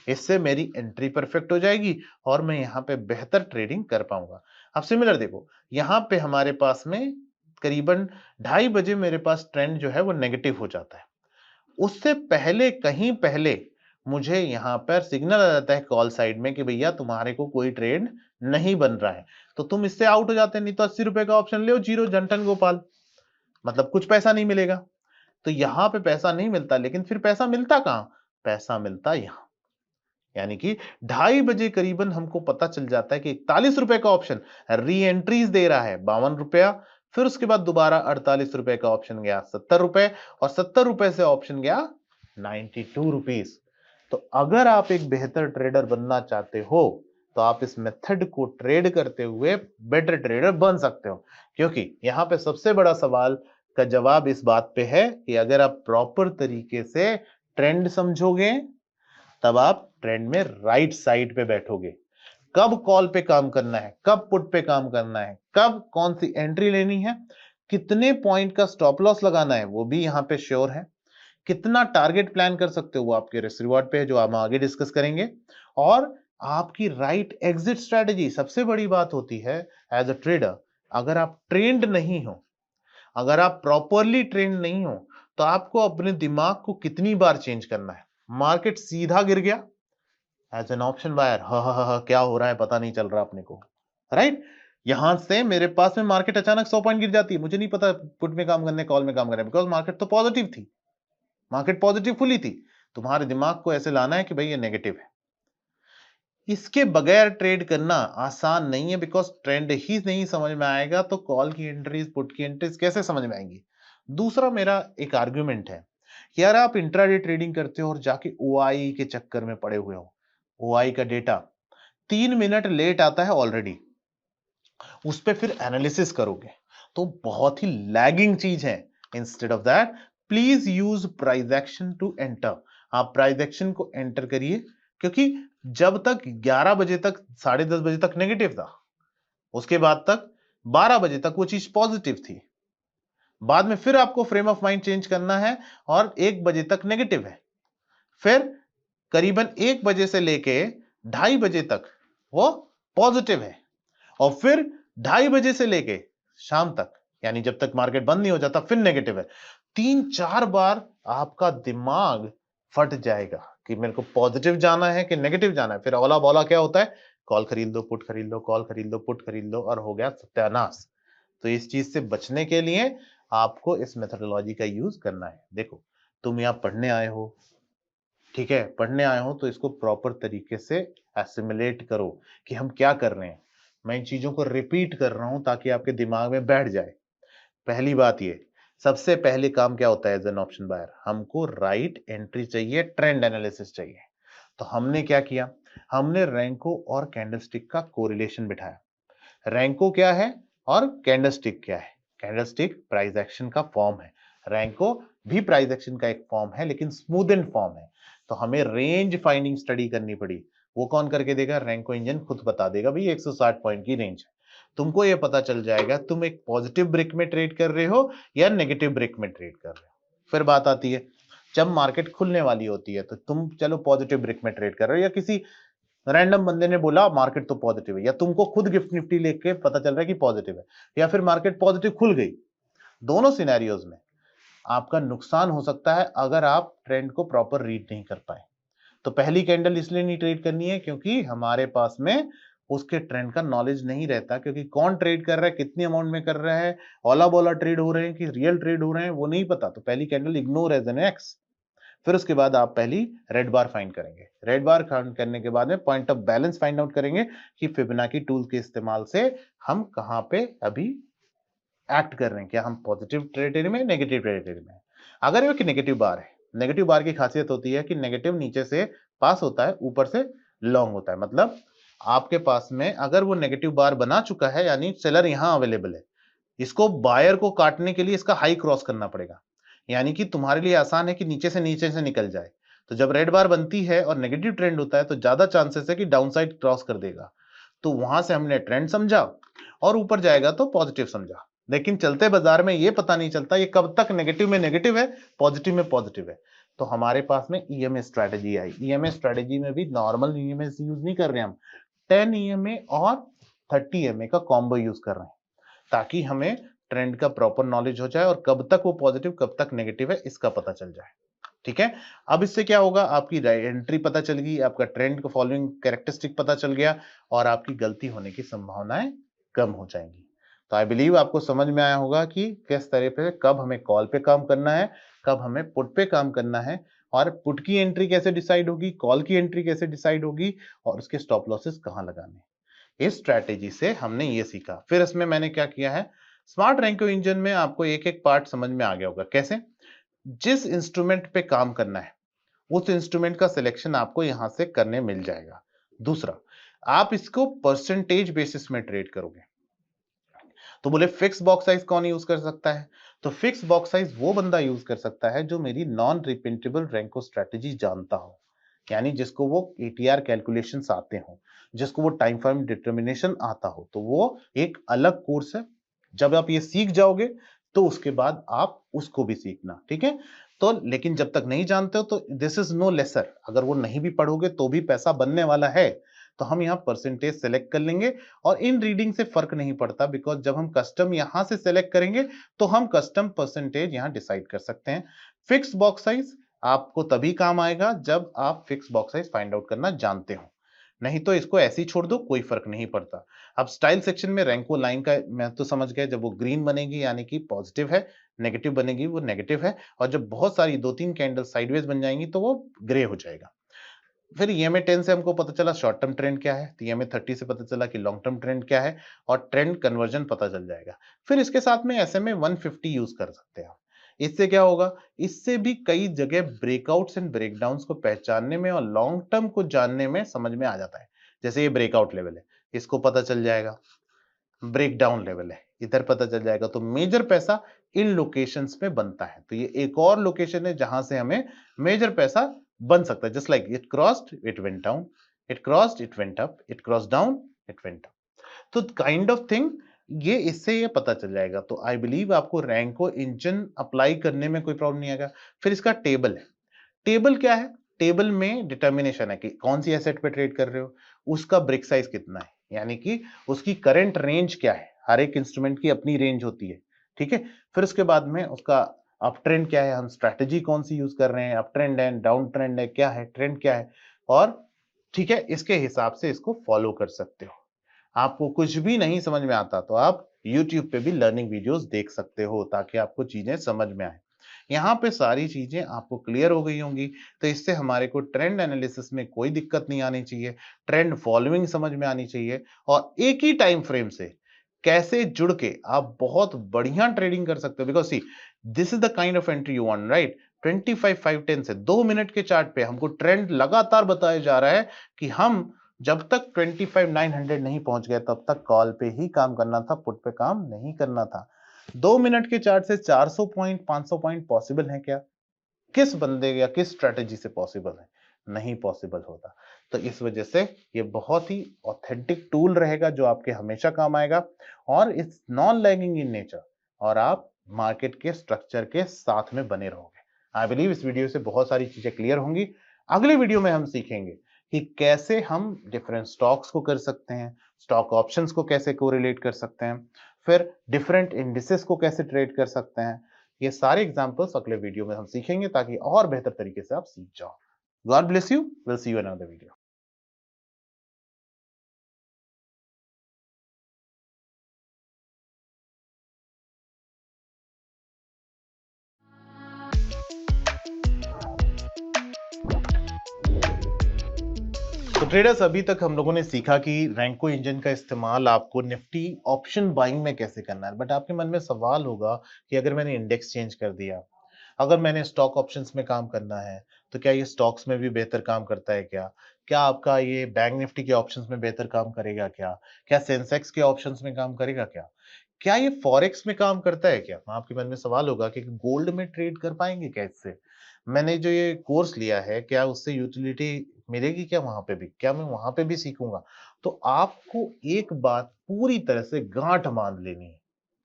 इससे मेरी एंट्री परफेक्ट हो जाएगी और मैं यहाँ पे बेहतर ट्रेडिंग कर पाऊंगा। अब सिमिलर देखो, यहाँ पे हमारे पास में करीबन 2:30 बजे मेरे पास ट्रेंड जो है वो नेगेटिव हो जाता है। उससे पहले कहीं पहले मुझे यहाँ पर सिग्नल आ जाता है कॉल साइड में कि भैया तुम्हारे को कोई ट्रेड नहीं बन रहा है, तो तुम इससे आउट हो जाते हैं। नहीं तो 80 रुपए का ऑप्शन ले जीरो जंटन गोपाल, मतलब कुछ पैसा नहीं मिलेगा। तो यहाँ पे पैसा नहीं मिलता, लेकिन फिर पैसा मिलता कहाँ? पैसा मिलता यहाँ। यानी कि 2:30 बजे करीबन हमको पता चल जाता है कि 41 रुपए का ऑप्शन री एंट्रीज दे रहा है 52 रुपया। फिर उसके बाद दोबारा 48 रुपए का ऑप्शन गया 70 रुपए और 70 रुपए से ऑप्शन गया 92 रुपीस। तो अगर आप एक बेहतर ट्रेडर बनना चाहते हो तो आप इस मेथड को ट्रेड करते हुए बेटर ट्रेडर बन सकते हो। क्योंकि यहाँ पे सबसे बड़ा सवाल का जवाब इस बात पे है कि अगर आप प्रॉपर तरीके से ट्रेंड समझोगे तब आप ट्रेंड में राइट साइड पे बैठोगे। कब कॉल पे काम करना है, कब पुट पे काम करना है, कब कौन सी एंट्री लेनी है, कितने पॉइंट का स्टॉप लॉस लगाना है वो भी यहाँ पे श्योर है। कितना टारगेट प्लान कर सकते हो वो आपके रिस्क रिवॉर्ड पे है, जो हम आगे डिस्कस करेंगे। और आपकी राइट एग्जिट स्ट्रेटेजी सबसे बड़ी बात होती है एज अ ट्रेडर। अगर आप ट्रेंड नहीं हो, अगर आप प्रॉपरली ट्रेंड नहीं हो, तो आपको अपने दिमाग को कितनी बार चेंज करना है। मार्केट सीधा गिर गया एज एन ऑप्शन बायर, क्या हो रहा है पता नहीं चल रहा अपने को, राइट। यहां से मेरे पास में मार्केट अचानक 100 पॉइंट गिर जाती है, मुझे नहीं पता पुट में काम करने कॉल में काम करने, बिकॉज मार्केट तो पॉजिटिव थी, मार्केट पॉजिटिव फुली थी। तुम्हारे दिमाग को ऐसे लाना है कि भाई ये नेगेटिव है। इसके बगैर ट्रेड करना आसान नहीं है, बिकॉज ट्रेंड ही नहीं समझ में आएगा तो कॉल की एंट्रीज पुट की एंट्रीज कैसे समझ में आएंगी। दूसरा मेरा एक आर्ग्यूमेंट है कि यार आप इंट्राडे ट्रेडिंग करते हो और जाके ओआई के चक्कर में पड़े हुए हो। ओआई का डेटा 3 मिनट लेट आता है ऑलरेडी, उस पे फिर एनालिसिस करोगे तो बहुत ही लैगिंग चीज है। Instead of that please use price action to enter. आप प्राइस एक्शन को एंटर करिए, क्योंकि जब तक 11 बजे तक 10:30 बजे तक नेगेटिव था, उसके बाद तक 12 बजे तक वो चीज पॉजिटिव थी। बाद में फिर आपको फ्रेम ऑफ माइंड चेंज करना है और 1 बजे तक नेगेटिव है, फिर करीबन 1 बजे से लेके 2:30 बजे तक वो पॉजिटिव है, और फिर 2:30 बजे से लेके शाम तक, यानी जब तक मार्केट बंद नहीं हो जाता, फिर नेगेटिव है। 3-4 बार आपका दिमाग फट जाएगा कि मेरे को पॉजिटिव जाना है कि नेगेटिव जाना है। फिर औला बौला क्या होता है, कॉल खरीद लो, पुट खरीद लो, कॉल खरीद लो, पुट खरीद लो, और हो गया सत्यानाश। तो इस चीज से बचने के लिए आपको इस मेथोडोलॉजी का यूज करना है। देखो, तुम यहाँ पढ़ने आए हो, ठीक है, पढ़ने आए हो तो इसको प्रॉपर तरीके से एसिमिलेट करो कि हम क्या कर रहे हैं। मैं इन चीजों को रिपीट कर रहा हूं ताकि आपके दिमाग में बैठ जाए। पहली बात ये, सबसे पहले काम क्या होता है एज एन ऑप्शन बायर, हमको राइट एंट्री चाहिए, ट्रेंड एनालिसिस चाहिए। तो हमने क्या किया, हमने रैंको और कैंडलस्टिक का कोरिलेशन बिठाया। रैंको क्या है और कैंडलस्टिक क्या है? कैंडलस्टिक प्राइस एक्शन का फॉर्म है, रैंको भी प्राइस एक्शन का एक फॉर्म है, लेकिन स्मूदेंड फॉर्म है। तो हमें रेंज फाइंडिंग स्टडी करनी पड़ी। वो कौन करके देगा? रैंको इंजन खुद बता देगा भाई 160 पॉइंट की रेंज है। तुमको ये पता चल जाएगा तुम एक पॉजिटिव ब्रेक में ट्रेड कर रहे हो या नेगेटिव ब्रेक में ट्रेड कर रहे हो। फिर बात आती है, जब मार्केट खुलने वाली होती है तो तुम चलो पॉजिटिव ब्रेक में ट्रेड कर रहे हो, या किसी रैंडम बंदे ने बोला मार्केट तो पॉजिटिव है, या तुमको खुद गिफ्ट निफ्टी लेके पता चल रहा है कि पॉजिटिव है, या फिर मार्केट पॉजिटिव खुल गई। दोनों सिनेरियोज में आपका नुकसान हो सकता है अगर आप ट्रेंड को प्रॉपर रीड नहीं कर पाए। तो पहली कैंडल इसलिए नहीं ट्रेड करनी है क्योंकि हमारे पास में उसके ट्रेंड का नॉलेज नहीं रहता, क्योंकि कौन ट्रेड कर रहा है, कितनी अमाउंट में कर रहा है, ओला बोला ट्रेड हो रहे हैं कि रियल ट्रेड हो रहे हैं, वो नहीं पता। तो पहली candle ignore as an X. फिर उसके बाद आप पहली रेड बार फाइंड करेंगे। रेड बार फाइंड करने के बाद में point of balance find out करेंगे कि फिबोनाची टूल के इस्तेमाल से हम कहां पे अभी एक्ट कर रहे हैं, क्या हम पॉजिटिव टेरिटरी में, नेगेटिव टेरिटरी में। अगर ये नेगेटिव बार है, नेगेटिव बार की खासियत होती है कि नेगेटिव नीचे से पास होता है, ऊपर से लॉन्ग होता है। मतलब आपके पास में अगर वो नेगेटिव बार बना चुका है, यानी सेलर यहां अवेलेबल है, इसको बायर को काटने के लिए इसका हाई क्रॉस करना पड़ेगा। यानी कि तुम्हारे लिए आसान है कि नीचे से निकल जाए। तो जब रेड बार बनती है और नेगेटिव ट्रेंड होता है तो ज्यादा चांसेस है कि डाउनसाइड क्रॉस कर देगा। तो वहां से हमने ट्रेंड समझा, और ऊपर जाएगा तो पॉजिटिव समझा। लेकिन चलते बाजार में ये पता नहीं चलता ये कब तक नेगेटिव में नेगेटिव है, पॉजिटिव में पॉजिटिव है। तो हमारे पास में ईएमए स्ट्रेटेजी आई। ईएमए स्ट्रेटेजी में भी नॉर्मल ईएमए यूज नहीं कर रहे हम, 10 ईएमए और 30 ईएमए का कॉम्बो यूज कर रहे हैं, ताकि हमें ट्रेंड का प्रॉपर नॉलेज हो जाए और कब तक वो पॉजिटिव कब तक नेगेटिव है इसका पता चल जाए। ठीक है, अब इससे क्या होगा, आपकी एंट्री पता चल गई, आपका ट्रेंड को फॉलोइंग कैरेक्टरिस्टिक पता चल गया, और आपकी गलती होने की संभावनाएं कम हो जाएंगी। तो आई बिलीव आपको समझ में आया होगा कि किस तरह पे कब हमें कॉल पे काम करना है, कब हमें पुट पे काम करना है, और पुट की एंट्री कैसे डिसाइड होगी, कॉल की एंट्री कैसे डिसाइड होगी, और उसके स्टॉप लॉसेस कहां लगाने। इस स्ट्रैटेजी से हमने ये सीखा। फिर इसमें मैंने क्या किया है, स्मार्ट रैंको इंजन में आपको एक एक पार्ट समझ में आ गया होगा। कैसे? जिस इंस्ट्रूमेंट पे काम करना है उस इंस्ट्रूमेंट का सिलेक्शन आपको यहां से करने मिल जाएगा। दूसरा, आप इसको परसेंटेज बेसिस में ट्रेड करोगे। तो बोले फिक्स बॉक्स साइज कौन यूज कर सकता है? तो फिक्स बॉक्स साइज वो बंदा यूज कर सकता है जो मेरी नॉन रिपीटेबल रैंको स्ट्रेटेजी जानता हो, यानी जिसको वो एटीआर कैलकुलेशंस आते हो, जिसको वो टाइम फ्रेम डिटर्मिनेशन आता हो। तो वो एक अलग कोर्स है। जब आप ये सीख जाओगे तो उसके बाद आप उसको भी सीखना, ठीक है। तो लेकिन जब तक नहीं जानते हो तो दिस इज नो लेसर, अगर वो नहीं भी पढ़ोगे तो भी पैसा बनने वाला है। तो हम यहाँ परसेंटेज सेलेक्ट कर लेंगे, और इन रीडिंग से फर्क नहीं पड़ता, बिकॉज जब हम कस्टम यहां से सेलेक्ट करेंगे तो हम कस्टम परसेंटेज यहां डिसाइड कर सकते हैं। फिक्स बॉक्स साइज आपको तभी काम आएगा जब आप fix box size find out करना जानते हो, नहीं तो इसको ऐसे ही छोड़ दो, कोई फर्क नहीं पड़ता। अब स्टाइल सेक्शन में रैंको लाइन का मैं तो समझ गया, जब वो ग्रीन बनेगी यानी कि पॉजिटिव है, नेगेटिव बनेगी वो नेगेटिव है, और जब बहुत सारी 2-3 कैंडल साइडवेज बन जाएंगी तो वो ग्रे हो जाएगा। फिर ईएमए 10 से हमको पता चला शॉर्ट टर्म ट्रेंड क्या है, तो ईएमए 30 से पता चला कि लॉन्ग टर्म ट्रेंड क्या है, और ट्रेंड कन्वर्जन पता चल जाएगा। फिर इसके साथ में एसएमए 150 यूज कर सकते हैं। इससे क्या होगा, इससे भी कई जगह ब्रेकआउट्स एंड ब्रेकडाउन्स को पहचानने में और लॉन्ग टर्म को जानने में समझ में आ जाता है। जैसे ये ब्रेकआउट लेवल है, इसको पता चल जाएगा, ब्रेकडाउन लेवल है, इधर पता चल जाएगा। तो मेजर पैसा इन लोकेशंस में बनता है। तो ये एक और लोकेशन है जहां से हमें मेजर पैसा बन सकता है। Just like it crossed, it went down, it crossed, it went up, it crossed down, it went up. तो काइंड ऑफ थिंग ये इससे ये पता चल जाएगा। तो आई बिलीव आपको रैंको इंजन अप्लाई करने में कोई प्रॉब्लम नहीं आएगा। फिर इसका टेबल है। टेबल क्या है? टेबल में डिटर्मिनेशन है कि कौन सी एसेट पे ट्रेड कर रहे हो, उसका ब्रिक साइज कितना है, यानी कि उसकी करंट रेंज क्या है। हर एक इंस्ट्रूमेंट की अपनी रेंज होती है, ठीक है। फिर उसके बाद में उसका अप ट्रेंड क्या है, हम स्ट्रैटेजी कौन सी यूज कर रहे हैं, अप ट्रेंड है, डाउन ट्रेंड है, क्या है, ट्रेंड क्या है, और ठीक है, इसके हिसाब से इसको फॉलो कर सकते हो। आपको कुछ भी नहीं समझ में आता तो आप YouTube पे भी लर्निंग वीडियोस देख सकते हो ताकि आपको चीजें समझ में आए। यहाँ पे सारी चीजें आपको क्लियर हो गई होंगी। तो इससे हमारे को ट्रेंड एनालिसिस में कोई दिक्कत नहीं आनी चाहिए, ट्रेंड फॉलोइंग समझ में आनी चाहिए, और एक ही टाइम फ्रेम से कैसे जुड़ के आप बहुत बढ़िया ट्रेडिंग कर सकते हो। Because see, this is the kind of entry you want, right. 25-5-10 से 2 मिनट के चार्ट पे हमको ट्रेंड लगातार बताया जा रहा है कि हम जब तक 25,900 नहीं पहुंच गए तब तक कॉल पे ही काम करना था, पुट पे काम नहीं करना था। 2 मिनट के चार्ट से 400 पॉइंट, 500 पॉइंट पॉसिबल है क्या? किस बंदे या किस स्ट्रेटेजी से पॉसिबल है? नहीं पॉसिबल होता। तो इस वजह से ये बहुत ही ऑथेंटिक टूल रहेगा जो आपके हमेशा काम आएगा, और it's non lagging in nature, और आप मार्केट के स्ट्रक्चर के साथ में बने रहोगे। आई बिलीव इस वीडियो से बहुत सारी चीजें क्लियर होंगी। अगले वीडियो में हम सीखेंगे कि कैसे हम डिफरेंट स्टॉक्स को कर सकते हैं, स्टॉक ऑप्शंस को कैसे कोरिलेट कर सकते हैं, फिर डिफरेंट इंडिसेस को कैसे ट्रेड कर सकते हैं। ये सारे एग्जांपल्स अगले वीडियो में हम सीखेंगे ताकि और बेहतर तरीके से आप सीख जाओ। God bless you, will see you in another video. तो ट्रेडर्स, अभी तक हम लोगों ने सीखा कि रैंको इंजन का इस्तेमाल आपको निफ्टी ऑप्शन बाइंग में कैसे करना है। बट आपके मन में सवाल होगा कि अगर मैंने इंडेक्स चेंज कर दिया, अगर मैंने स्टॉक ऑप्शंस में काम करना है, तो क्या ये स्टॉक्स में भी बेहतर काम करता है क्या? क्या आपका ये बैंक निफ्टी के ऑप्शंस में बेहतर काम करेगा क्या? क्या सेंसेक्स के ऑप्शंस में काम करेगा क्या? क्या ये फॉरेक्स में काम करता है क्या? आपके मन में सवाल होगा कि गोल्ड में ट्रेड कर पाएंगे क्या इससे? मैंने जो ये कोर्स लिया है, क्या उससे यूटिलिटी मिलेगी क्या वहां पे भी? क्या मैं वहां पे भी सीखूंगा? तो आपको एक बात पूरी तरह से गांठ बांध लेनी है,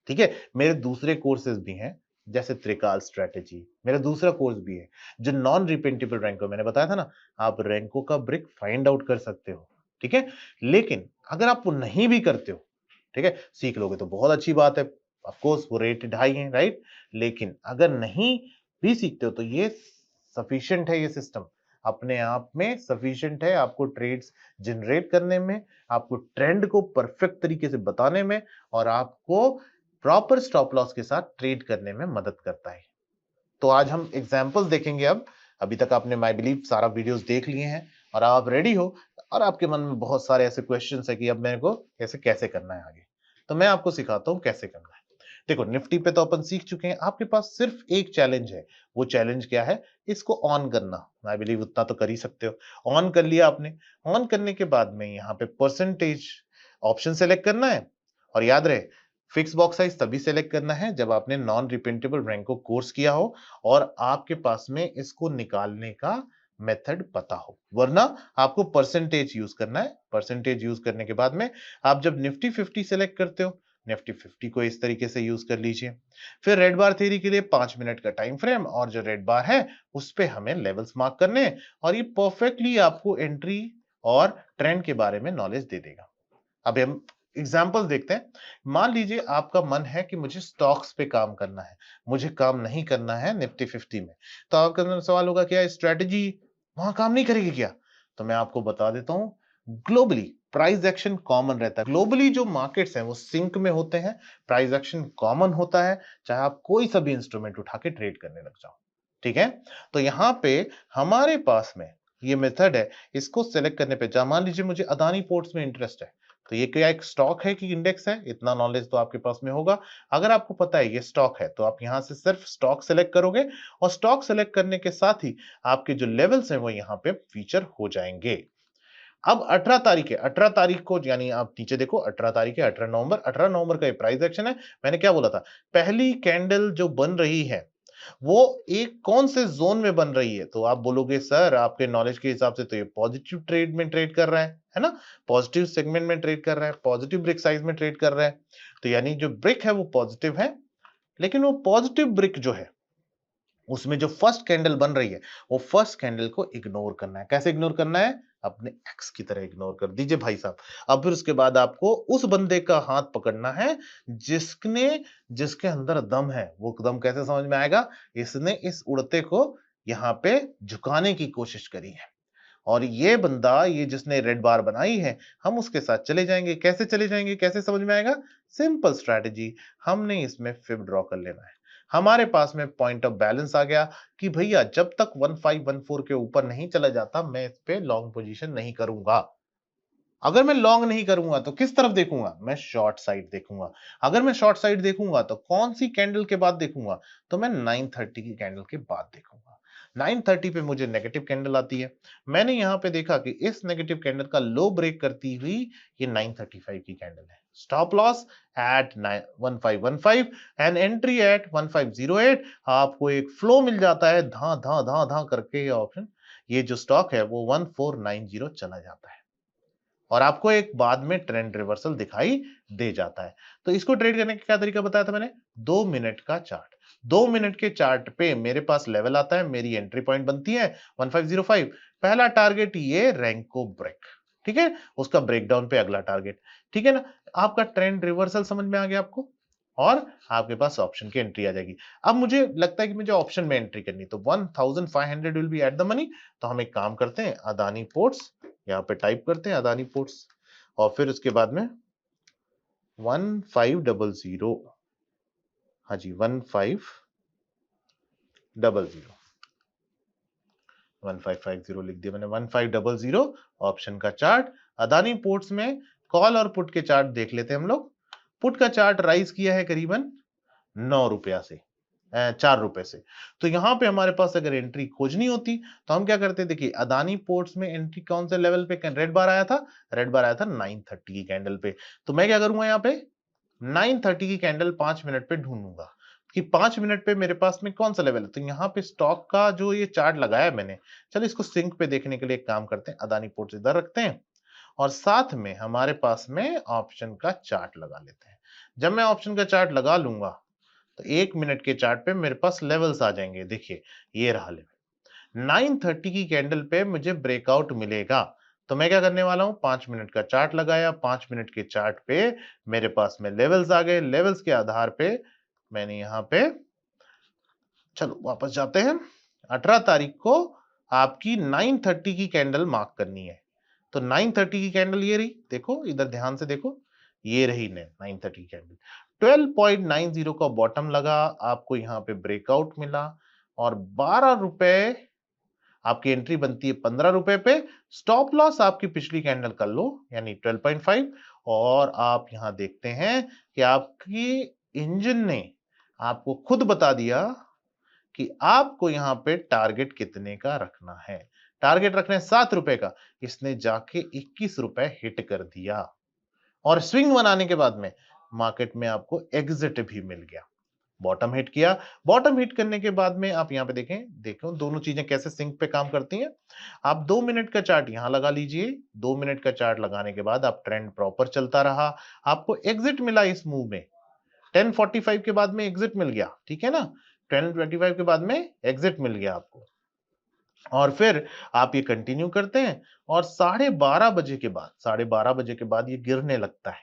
ठीक है। मेरे दूसरे कोर्सेज भी हैं, जैसे त्रिकाल स्ट्रेटेजी, मेरा दूसरा कोर्स भी है जो नॉन रिपेंटेबल रैंको, मैंने बताया था ना, आप रैंको का ब्रिक फाइंड आउट कर सकते हो, ठीक है। लेकिन अगर आप वो नहीं भी करते हो, ठीक है, सीख लोगे तो बहुत अच्छी बात है, ऑफ कोर्स वो रेटेड हाई है, राइट। लेकिन अगर नहीं भी सीखते हो तो ये सफिशिएंट है, ये सिस्टम अपने आप में सफिशिएंट है आपको ट्रेड्स जनरेट करने में, आपको ट्रेंड को परफेक्ट तरीके से बताने में, और आपको प्रॉपर स्टॉप लॉस के साथ ट्रेड करने में मदद करता है। तो आज हम एग्जांपल्स देखेंगे। अब अभी तक आपने माय बिलीव सारा वीडियोस देख लिए हैं और आप रेडी हो, और आपके मन में बहुत सारे ऐसे क्वेश्चंस है कि अब मेरे को कैसे कैसे करना है आगे। तो मैं आपको सिखाता हूं कैसे करना है। देखो, निफ्टी पे तो अपन सीख चुके हैं, आपके पास सिर्फ एक चैलेंज है। वो चैलेंज क्या है? इसको ऑन करना। आई बिलीव उतना तो कर ही सकते हो। ऑन कर लिया आपने। ऑन करने के बाद में यहाँ पे परसेंटेज ऑप्शन सेलेक्ट करना है, और याद रहे, फिक्स बॉक्स साइज तभी सेलेक्ट करना है जब आपने नॉन रिपेंटेबल रैंक को कोर्स किया हो और आपके पास में इसको निकालने का मेथड पता हो, वरना आपको परसेंटेज यूज करना है। परसेंटेज यूज करने के बाद में आप जब निफ्टी 50 सेलेक्ट करते हो, निफ्टी 50 को इस तरीके से यूज कर लीजिए। फिर रेड बार थ्योरी के लिए 5 मिनट का टाइम फ्रेम, और जो रेड बार है उस पे हमें लेवल्स मार्क करने हैं, और ये परफेक्टली आपको एंट्री और ट्रेंड के बारे में नॉलेज दे देगा। अब हम एग्जाम्पल देखते हैं। मान लीजिए आपका मन है कि मुझे स्टॉक्स पे काम करना है, मुझे काम नहीं करना है निफ्टी 50 में। तो आपका अंदर सवाल होगा, क्या स्ट्रेटेजी वहां काम नहीं करेगी क्या? तो मैं आपको बता देता हूं, ग्लोबली प्राइस एक्शन कॉमन रहता है। ग्लोबली जो मार्केट्स हैं वो सिंक में होते हैं, प्राइस एक्शन कॉमन होता है, चाहे आप कोई सा भी इंस्ट्रूमेंट उठा के ट्रेड करने लग जाओ, ठीक है। तो यहाँ पे हमारे पास में ये मेथड है, इसको सेलेक्ट करने पे मान लीजिए मुझे अदानी पोर्ट्स में इंटरेस्ट है, तो ये क्या एक स्टॉक है कि इंडेक्स है? इतना नॉलेज तो आपके पास में होगा। अगर आपको पता है ये स्टॉक है, तो आप यहाँ से सिर्फ स्टॉक सेलेक्ट करोगे और स्टॉक सेलेक्ट करने के साथ ही आपके जो लेवल्स हैं वो यहाँ पे फीचर हो जाएंगे। अब 18 तारीख है, 18 तारीख को यानी आप नीचे देखो 18 तारीख है, 18 नवंबर का ये प्राइस एक्शन है। मैंने क्या बोला था? पहली कैंडल जो बन रही है, वो एक कौन से जोन में बन रही है? तो आप बोलोगे सर आपके नॉलेज के हिसाब से तो ये पॉजिटिव ट्रेड में ट्रेड कर रहा है ना? पॉजिटिव सेगमेंट में ट्रेड कर रहा है, पॉजिटिव ब्रेक साइज में ट्रेड कर रहा है। तो यानी जो ब्रेक है वो पॉजिटिव है, लेकिन वो पॉजिटिव ब्रेक जो है उसमें जो फर्स्ट कैंडल बन रही है, वो फर्स्ट कैंडल को इग्नोर करना है। कैसे इग्नोर करना है? अपने एक्स की तरह इग्नोर कर दीजिए भाई साहब। अब फिर उसके बाद आपको उस बंदे का हाथ पकड़ना है जिसने जिसके अंदर दम है। वो दम कैसे समझ में आएगा? इसने इस उड़ते को यहाँ पे झुकाने की कोशिश करी है और ये बंदा ये जिसने रेड बार बनाई है, हम उसके साथ चले जाएंगे। कैसे चले जाएंगे? कैसे समझ में आएगा? सिंपल स्ट्रैटेजी, हमने इसमें फिब ड्रॉ कर लेना है। हमारे पास में पॉइंट ऑफ बैलेंस आ गया कि भैया जब तक 1514 के ऊपर नहीं चला जाता मैं इस पे लॉन्ग पोजीशन नहीं करूंगा। अगर मैं लॉन्ग नहीं करूंगा तो किस तरफ देखूंगा? मैं शॉर्ट साइड देखूंगा। अगर मैं शॉर्ट साइड देखूंगा तो कौन सी कैंडल के बाद देखूंगा? तो मैं 930 की कैंडल के बाद देखूंगा। 930 पे मुझे नेगेटिव कैंडल आती है। मैंने यहां पे देखा कि इस नेगेटिव कैंडल का लो ब्रेक करती हुई ये 935 की कैंडल है। Stop loss at 1515 and entry at 1508। आपको एक फ्लो मिल जाता है, धा धा धा धा करके ये ऑप्शन, ये जो स्टॉक है वो 1490 चला जाता है और आपको एक बाद में ट्रेंड रिवर्सल दिखाई दे जाता है। तो इसको ट्रेड करने का क्या तरीका बताया था मैंने? 2 मिनट का चार्ट। 2 मिनट के चार्ट पे मेरे पास लेवल आता है, मेरी एंट्री पॉइंट बनती है 1505। पहला टारगेट ये रैंक को ब्रेक, ठीक है? उसका ब्रेकडाउन पे अगला टारगेट, ठीक है ना? आपका ट्रेंड रिवर्सल समझ में आ गया आपको और आपके पास ऑप्शन की एंट्री आ जाएगी। अब मुझे लगता है कि मुझे ऑप्शन में एंट्री करनी, तो 1500 will be at the money. तो हम एक काम करते हैं, अदानी पोर्ट्स यहाँ पे टाइप करते हैं, अदानी पोर्ट्स, और फिर उसके बाद में 1500, हाँ जी 1500, 1550 लिख दिया मैंने, 1500 ऑप्शन का चार्ट। अदानी पोर्ट्स में कॉल और पुट के चार्ट देख लेते हैं हम लोग। पुट का चार्ट राइज किया है करीबन 9 रुपया से, 4 रुपए से। तो यहाँ पे हमारे पास अगर एंट्री खोजनी होती तो हम क्या करते? देखिए अदानी पोर्ट्स में एंट्री कौन से लेवल पे रेड बार आया था? रेड बार आया था 930 की कैंडल पे। तो मैं क्या करूंगा? यहाँ पे 930 की कैंडल 5 मिनट पे ढूंढूंगा कि 5 मिनट पे मेरे पास में कौन सा लेवल है। तो यहाँ पे स्टॉक का जो ये चार्ट लगाया मैंने, चलो इसको सिंक पे देखने के लिए एक काम करते हैं, अदानी पोर्ट्स इधर रखते हैं और साथ में हमारे पास में ऑप्शन का चार्ट लगा लेते हैं। जब मैं ऑप्शन का चार्ट लगा लूंगा तो 1 मिनट के चार्ट पे मेरे पास लेवल्स आ जाएंगे। देखिए ये रहा लेवल, 930 की कैंडल पे मुझे ब्रेकआउट मिलेगा। तो मैं क्या करने वाला हूं? 5 मिनट का चार्ट लगाया, 5 मिनट के चार्ट पे मेरे पास में लेवल्स आ गए। लेवल्स के आधार पे मैंने यहाँ पे, चलो वापस जाते हैं, 18 तारीख को आपकी 930 की कैंडल मार्क करनी है। तो 930 की कैंडल ये रही, देखो इधर ध्यान से देखो, ये रही 930 कैंडल। 12.90 का बॉटम लगा, आपको यहाँ पे ब्रेकआउट मिला और 12 रुपए आपकी एंट्री बनती है 15 रुपए पे। स्टॉप लॉस आपकी पिछली कैंडल का लो यानी 12.5। और आप यहाँ देखते हैं कि आपकी इंजन ने आपको खुद बता दिया कि आपको यहाँ पे टारगेट कितने का रखना है। टारगेट रखना है 7 रुपए का, इसने जाके 21 रुपए हिट कर दिया और स्विंग बनाने के बाद में मार्केट में आपको एग्जिट भी मिल गया। बॉटम हिट किया, बॉटम हिट करने के बाद में आप यहाँ पे देखें, देखो दोनों चीजें कैसे सिंक पे काम करती हैं। आप 2 मिनट का चार्ट यहां लगा लीजिए, 2 मिनट का चार्ट लगाने के बाद आप ट्रेंड प्रॉपर चलता रहा, आपको एग्जिट मिला इस मूव में, 10:45 के बाद में एग्जिट मिल गया, ठीक है ना? 10:25 के बाद में एग्जिट मिल गया आपको और फिर आप ये कंटिन्यू करते हैं और 12:30 बजे के बाद, 12:30 बजे के बाद ये गिरने लगता है,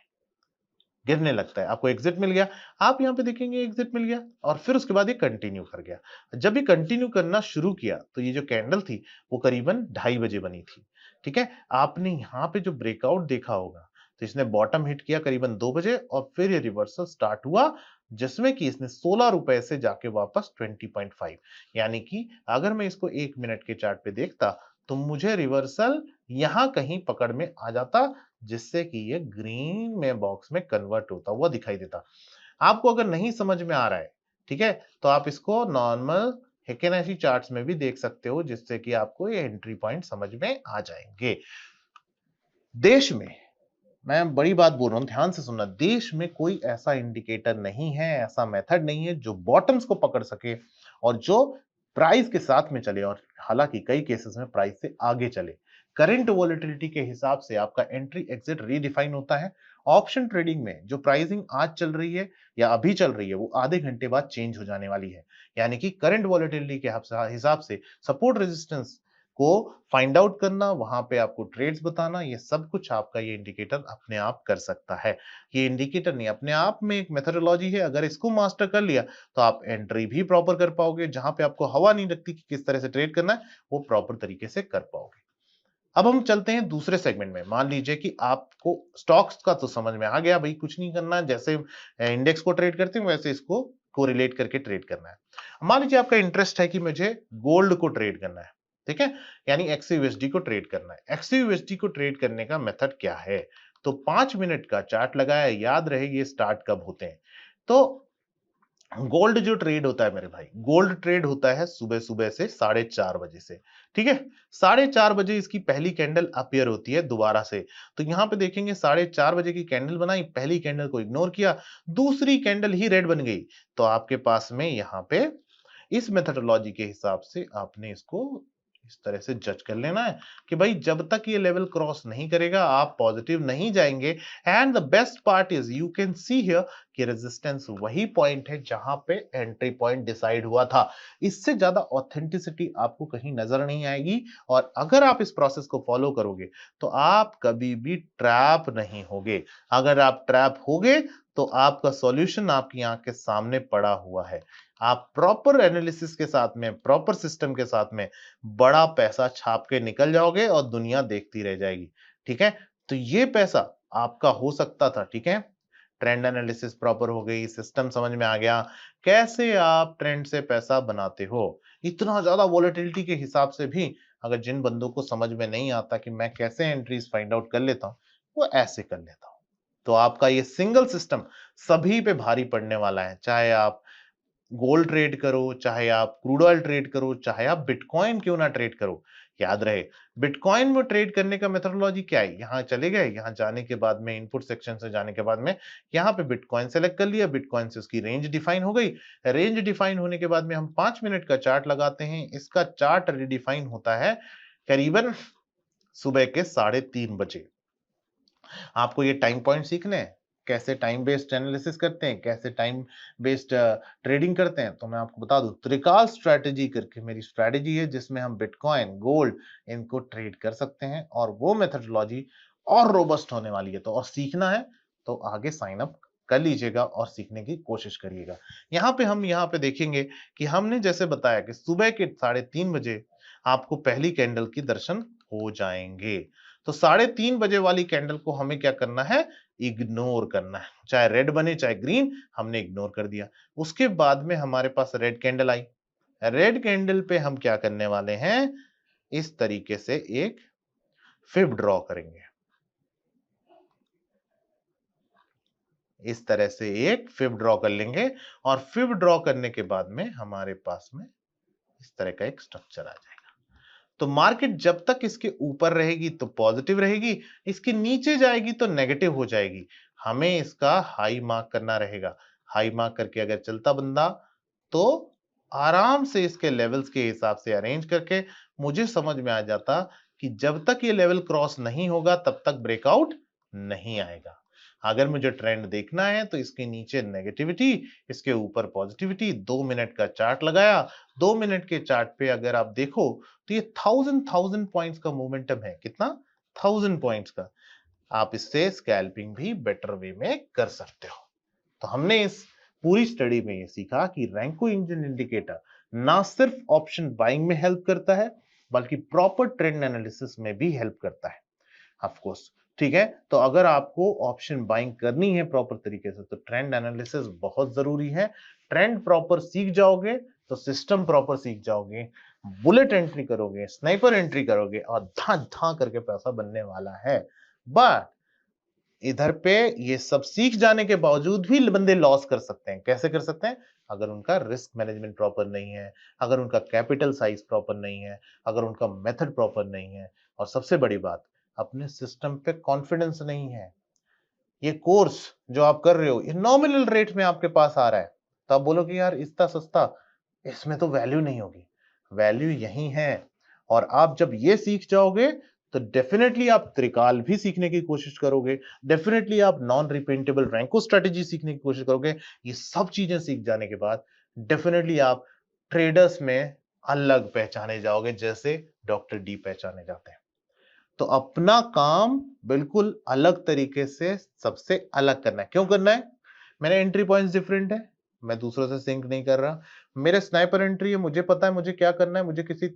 गिरने लगता है, आपको एग्जिट मिल गया। आप यहाँ पे देखेंगे एग्जिट मिल गया और फिर उसके बाद ये कंटिन्यू कर गया। जब ये कंटिन्यू करना शुरू किया तो ये जो कैंडल थी वो करीबन 2:30 बजे बनी थी, ठीक है? आपने यहाँ पे जो ब्रेकआउट देखा होगा, तो इसने बॉटम हिट किया करीबन 2 बजे और फिर ये रिवर्सल स्टार्ट हुआ जिसमें कि इसने 16 रुपए से जाके वापस 20.5, यानी कि अगर मैं इसको 1 मिनट के चार्ट पे देखता तो मुझे रिवर्सल यहां कहीं पकड़ में आ जाता जिससे कि ये ग्रीन में बॉक्स में कन्वर्ट होता हुआ दिखाई देता। आपको अगर नहीं समझ में आ रहा है, ठीक है, तो आप इसको नॉर्मल हेकेनाशी चार्ट्स में भी देख सकते हो, जिससे कि आपको ये एंट्री पॉइंट समझ में आ जाएंगे। देश में, मैं बड़ी बात बोल रहा हूं, ध्यान से सुनना, देश में कोई ऐसा इंडिकेटर नहीं है, ऐसा मेथड नहीं है जो बॉटम्स को पकड़ सके और जो प्राइस के साथ में चले, और हालांकि कई केसेस में प्राइस से आगे चले। करंट वॉलेटिलिटी के हिसाब से आपका एंट्री एग्जिट रीडिफाइन होता है। ऑप्शन ट्रेडिंग में जो प्राइसिंग आज चल रही है या अभी चल रही है, वो आधे घंटे बाद चेंज हो जाने वाली है। यानी कि करंट वॉलेटिलिटी के हिसाब से सपोर्ट रेजिस्टेंस को फाइंड आउट करना, वहां पे आपको ट्रेड्स बताना, ये सब कुछ आपका ये इंडिकेटर अपने आप कर सकता है। ये इंडिकेटर नहीं, अपने आप में एक मेथोडोलॉजी है। अगर इसको मास्टर कर लिया तो आप एंट्री भी प्रॉपर कर पाओगे, जहां पे आपको हवा नहीं लगती कि किस तरह से ट्रेड करना है, वो प्रॉपर तरीके से कर पाओगे। अब हम चलते हैं दूसरे सेगमेंट में। मान लीजिए कि आपको स्टॉक्स का तो समझ में आ गया, भाई कुछ नहीं करना है, जैसे इंडेक्स को ट्रेड करते हैं वैसे इसको कोरिलेट करके ट्रेड करना है। मान लीजिए आपका इंटरेस्ट है कि मुझे गोल्ड को ट्रेड करना है, ठीक है, यानी XUSD को ट्रेड करना है। XUSD को ट्रेड करने का मेथड क्या है? तो 5 मिनट का चार्ट लगाया, याद रहे ये स्टार्ट कब होते हैं। तो गोल्ड जो ट्रेड होता है मेरे भाई, गोल्ड ट्रेड होता है सुबह सुबह से 4:30 बजे से, ठीक है। 4:30 बजे इसकी पहली कैंडल अपीयर होती है दोबारा से। तो यहां पे देखेंगे 4:30 बजे की कैंडल बनाई, पहली कैंडल को इग्नोर किया, दूसरी कैंडल ही रेड बन गई। तो आपके पास में यहाँ पे इस मेथोडोलॉजी के हिसाब से आपने इसको इस तरह से जज कर लेना है कि भाई जब तक ये लेवल क्रॉस नहीं करेगा आप पॉजिटिव नहीं जाएंगे। And the best part is you can see here कि रेजिस्टेंस वही पॉइंट है जहां पे एंट्री पॉइंट डिसाइड हुआ था। इससे ज्यादा ऑथेंटिसिटी आपको कहीं नजर नहीं आएगी। और अगर आप इस प्रोसेस को फॉलो करोगे तो आप कभी भी ट्रैप नहीं होगे। अगर आप ट्रैप होगे तो आपका सॉल्यूशन आपकी आंख के सामने पड़ा हुआ है। आप प्रॉपर एनालिसिस के साथ में, प्रॉपर सिस्टम के साथ में बड़ा पैसा छाप के निकल जाओगे और दुनिया देखती रह जाएगी, ठीक है। तो ये पैसा आपका हो सकता था, ठीक है। ट्रेंड एनालिसिस प्रॉपर हो गई, सिस्टम समझ में आ गया, कैसे आप ट्रेंड से पैसा बनाते हो। इतना ज्यादा वॉलेटिलिटी के हिसाब से भी अगर जिन बंदों को समझ में नहीं आता कि मैं कैसे एंट्रीज फाइंड आउट कर लेता हूं, वो ऐसे कर लेता हूं। तो आपका ये सिंगल सिस्टम सभी पे भारी पड़ने वाला है। चाहे आप गोल्ड ट्रेड करो, चाहे आप क्रूड ऑयल ट्रेड करो, चाहे आप बिटकॉइन क्यों ना ट्रेड करो। याद रहे, बिटकॉइन में ट्रेड करने का मेथोडोलॉजी क्या है। यहां चले गए, यहां जाने के बाद में इनपुट सेक्शन से जाने के बाद में यहां पे बिटकॉइन सेलेक्ट कर लिया, बिटकॉइन से उसकी रेंज डिफाइन हो गई। रेंज डिफाइन होने के बाद में हम 5 मिनट का चार्ट लगाते हैं। इसका चार्ट रिडिफाइन होता है करीबन सुबह के 3:30 बजे। आपको ये टाइम पॉइंट सीखने हैं, कैसे टाइम बेस्ड एनालिसिस करते हैं, कैसे टाइम बेस्ड ट्रेडिंग करते हैं, तो मैं आपको बता दूं, त्रिकाल स्ट्रेटेजी करके मेरी स्ट्रेटेजी है जिसमें हम बिटकॉइन, गोल्ड इनको ट्रेड कर सकते हैं। और वो मेथोडोलॉजी और रोबस्ट होने वाली है। तो और सीखना है तो आगे साइन अप कर लीजिएगा और सीखने की कोशिश करिएगा। यहाँ पे देखेंगे कि हमने जैसे बताया कि सुबह के 3:30 बजे आपको पहली कैंडल की दर्शन हो जाएंगे। तो 3:30 बजे वाली कैंडल को हमें क्या करना है, इग्नोर करना है। चाहे रेड बने चाहे ग्रीन, हमने इग्नोर कर दिया। उसके बाद में हमारे पास रेड कैंडल आई। रेड कैंडल पे हम क्या करने वाले हैं, इस तरीके से एक फिब ड्रॉ करेंगे। इस तरह से एक फिब ड्रॉ कर लेंगे और फिब ड्रॉ करने के बाद में हमारे पास में इस तरह का एक स्ट्रक्चर आ जाएगा। तो मार्केट जब तक इसके ऊपर रहेगी तो पॉजिटिव रहेगी, इसके नीचे जाएगी तो नेगेटिव हो जाएगी। हमें इसका हाई मार्क करना रहेगा। हाई मार्क करके अगर चलता बंदा तो आराम से इसके लेवल्स के हिसाब से अरेंज करके मुझे समझ में आ जाता कि जब तक ये लेवल क्रॉस नहीं होगा तब तक ब्रेकआउट नहीं आएगा। अगर मुझे ट्रेंड देखना है तो इसके नीचे नेगेटिविटी, इसके ऊपर पॉजिटिविटी। 2 मिनट का चार्ट लगाया, 2 मिनट के चार्ट पे अगर आप देखो तो ये 1000 पॉइंट्स का मोमेंटम है। कितना? 1000 पॉइंट्स का। आप इससे स्कैल्पिंग भी बेटर वे में कर सकते हो। तो हमने इस पूरी स्टडी में ये सीखा कि रैंको इंजन इंडिकेटर ना सिर्फ ऑप्शन बाइंग में हेल्प करता है बल्कि प्रॉपर ट्रेंड एनालिसिस में भी हेल्प करता है। ऑफ कोर्स, ठीक है। तो अगर आपको ऑप्शन बाइंग करनी है प्रॉपर तरीके से तो ट्रेंड एनालिसिस बहुत जरूरी है। ट्रेंड प्रॉपर सीख जाओगे तो सिस्टम प्रॉपर सीख जाओगे, बुलेट एंट्री करोगे, स्नाइपर एंट्री करोगे और धा धा करके पैसा बनने वाला है। बट इधर पे ये सब सीख जाने के बावजूद भी बंदे लॉस कर सकते हैं। कैसे कर सकते हैं? अगर उनका रिस्क मैनेजमेंट प्रॉपर नहीं है, अगर उनका कैपिटल साइज प्रॉपर नहीं है, अगर उनका मेथड प्रॉपर नहीं है, और सबसे बड़ी बात, अपने सिस्टम पे कॉन्फिडेंस नहीं है। ये कोर्स जो आप कर रहे हो, ये नॉमिनल रेट में आपके पास आ रहा है, तो आप बोलोगे यार इतना सस्ता, इसमें तो वैल्यू नहीं होगी। वैल्यू यही है। और आप जब ये सीख जाओगे तो डेफिनेटली आप त्रिकाल भी सीखने की कोशिश करोगे, डेफिनेटली आप नॉन रिपेंटेबल रैंको स्ट्रेटेजी सीखने की कोशिश करोगे। ये सब चीजें सीख जाने के बाद डेफिनेटली आप ट्रेडर्स में अलग पहचाने जाओगे, जैसे डॉक्टर डी पहचाने जाते हैं। तो अपना काम बिल्कुल अलग तरीके से सबसे अलग करना है। क्यों करना है? मेरे एंट्री पॉइंट्स डिफरेंट है, मैं दूसरों से सिंक नहीं कर रहा। मेरे स्नाइपर एंट्री है, मुझे पता है मुझे क्या करना है, मुझे किसी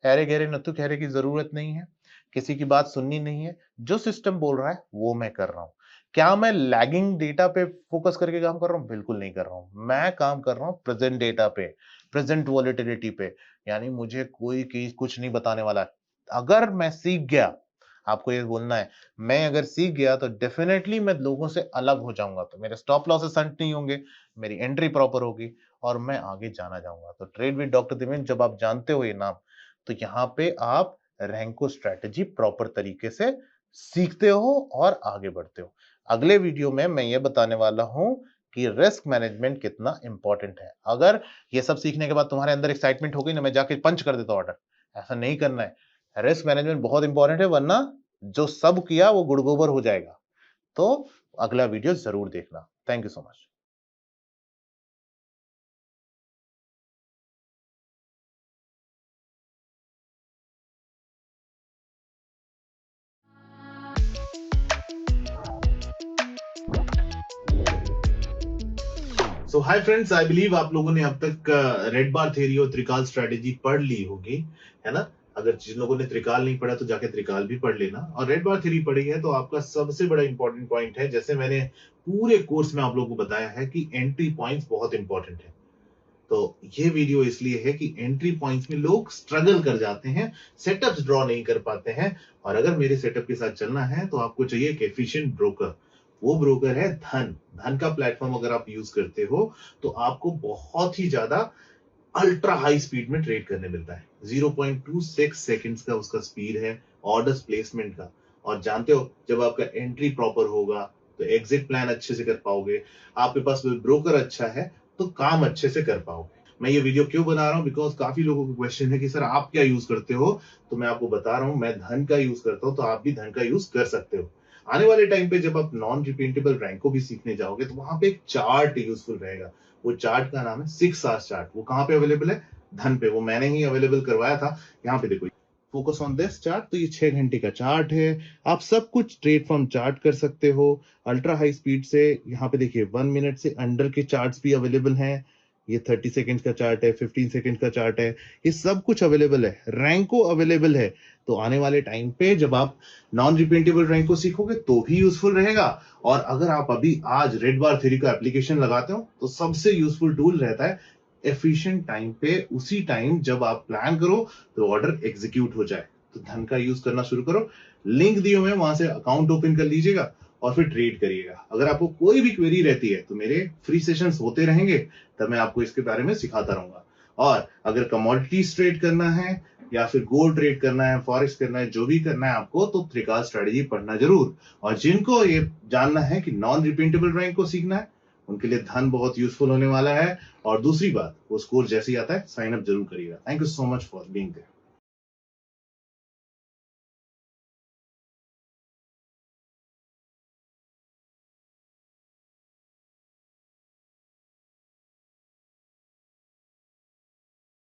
अरे गहरे नत्थु खैरे की जरूरत नहीं है, किसी की बात सुननी नहीं है। जो सिस्टम बोल रहा है वो मैं कर रहा हूं। क्या मैं लैगिंग डेटा पे फोकस करके काम कर रहा हूं? बिल्कुल नहीं कर रहा हूं। मैं काम कर रहा हूं प्रेजेंट डेटा पे, प्रेजेंट वॉलेटिलिटी पे। यानी मुझे कोई कुछ नहीं बताने वाला। अगर मैं सीख गया, आपको ये बोलना है, मैं अगर सीख गया तो डेफिनेटली मैं लोगों से अलग हो जाऊंगा। तो मेरे स्टॉप लॉसेस हंट नहीं होंगे, मेरी एंट्री प्रॉपर होगी और मैं आगे जाना चाहूंगा। तो ट्रेड विद डॉक्टर दिवेन जब आप जानते हो ये नाम, तो यहाँ पे आप रैंको स्ट्रेटेजी प्रॉपर तरीके से सीखते हो और आगे बढ़ते हो। अगले वीडियो में मैं ये बताने वाला हूं कि रिस्क मैनेजमेंट कितना इंपॉर्टेंट है। अगर ये सब सीखने के बाद तुम्हारे अंदर एक्साइटमेंट हो गई ना, मैं जाके पंच कर देता ऑर्डर, ऐसा नहीं करना है। रिस्क मैनेजमेंट बहुत इंपॉर्टेंट है, वरना जो सब किया वो गुड़ गोबर हो जाएगा। तो अगला वीडियो जरूर देखना। Thank you so much. So hi friends, I believe आप लोगों ने अब तक रेड बार थ्योरी और त्रिकाल स्ट्रेटेजी पढ़ ली होगी, है ना। अगर जिन लोगों ने त्रिकाल नहीं पढ़ा तो जाके त्रिकाल भी पढ़ लेना, और रेड बार थ्योरी पढ़ी है तो आपका सबसे बड़ा इंपॉर्टेंट पॉइंट है, जैसे मैंने पूरे कोर्स में आप लोगों को बताया है कि एंट्री पॉइंट्स बहुत इंपॉर्टेंट है। तो ये वीडियो इसलिए है कि एंट्री पॉइंट्स में लोग स्ट्रगल कर जाते हैं, सेटअप्स ड्रॉ नहीं कर पाते हैं। और अगर मेरे सेटअप के साथ चलना है तो आपको चाहिए एक एफिशिएंट ब्रोकर। वो ब्रोकर है धन। धन का प्लेटफॉर्म अगर आप यूज करते हो तो आपको बहुत ही ज्यादा अल्ट्रा हाई स्पीड में ट्रेड करने मिलता है। 0.26 सेकंड्स का उसका स्पीड है ऑर्डर्स प्लेसमेंट का। और जानते हो, जब आपका एंट्री प्रॉपर होगा तो एग्जिट प्लान अच्छे से कर पाओगे। आपके पास ब्रोकर अच्छा है तो काम अच्छे से कर पाओगे। मैं ये वीडियो क्यों बना रहा हूं, बिकॉज काफी लोगों को क्वेश्चन है कि सर आप क्या यूज करते हो। तो मैं आपको बता रहा हूं, मैं धन का यूज करता हूं, तो आप भी धन का यूज कर सकते हो। आने वाले टाइम पे जब आप नॉन रिपीटेबल रैंक को भी सीखने जाओगे तो वहां पे एक चार्ट यूजफुल रहेगा। वो चार्ट का नाम है 6 आवर्स चार्ट। वो कहां पे अवेलेबल है? धन पे। वो मैंने ही अवेलेबल करवाया था। यहाँ पे देखो, फोकस ऑन दिस चार्ट। तो ये 6 घंटे का चार्ट है। आप सब कुछ ट्रेड फ्रॉम चार्ट कर सकते हो अल्ट्रा हाई स्पीड से। यहाँ पे देखिए 1 मिनट से अंडर के चार्ट्स भी अवेलेबल हैं। ये 30 सेकेंड का चार्ट है, 15 सेकेंड का चार्ट है, ये सब कुछ अवेलेबल है। रैंको अवेलेबल है। तो आने वाले टाइम पे जब आप नॉन रिपीटेबल रैंको सीखोगे तो भी यूजफुल रहेगा। और अगर आप अभी आज रेड बार थ्योरी का एप्लीकेशन लगाते हो तो सबसे यूजफुल टूल रहता है एफिशिएंट टाइम पे, उसी टाइम जब आप प्लान करो तो ऑर्डर एग्जीक्यूट हो जाए। तो धन का यूज करना शुरू करो। लिंक दिए हुए, वहां से अकाउंट ओपन कर लीजिएगा और फिर ट्रेड करिएगा। अगर आपको कोई भी क्वेरी रहती है तो मेरे फ्री सेशंस होते रहेंगे, तब मैं आपको इसके बारे में सिखाता रहूंगा। और अगर कमोडिटीज ट्रेड करना है या फिर गोल्ड ट्रेड करना है, फॉरेक्स करना है, जो भी करना है आपको, तो त्रिकाल स्ट्रेटेजी पढ़ना जरूर। और जिनको ये जानना है कि नॉन रिपीटेबल रैंक को सीखना है, उनके लिए धन बहुत यूजफुल होने वाला है। और दूसरी बात, वो स्कोर जैसे ही आता है साइन अप जरूर करिएगा। Thank you so much for being there.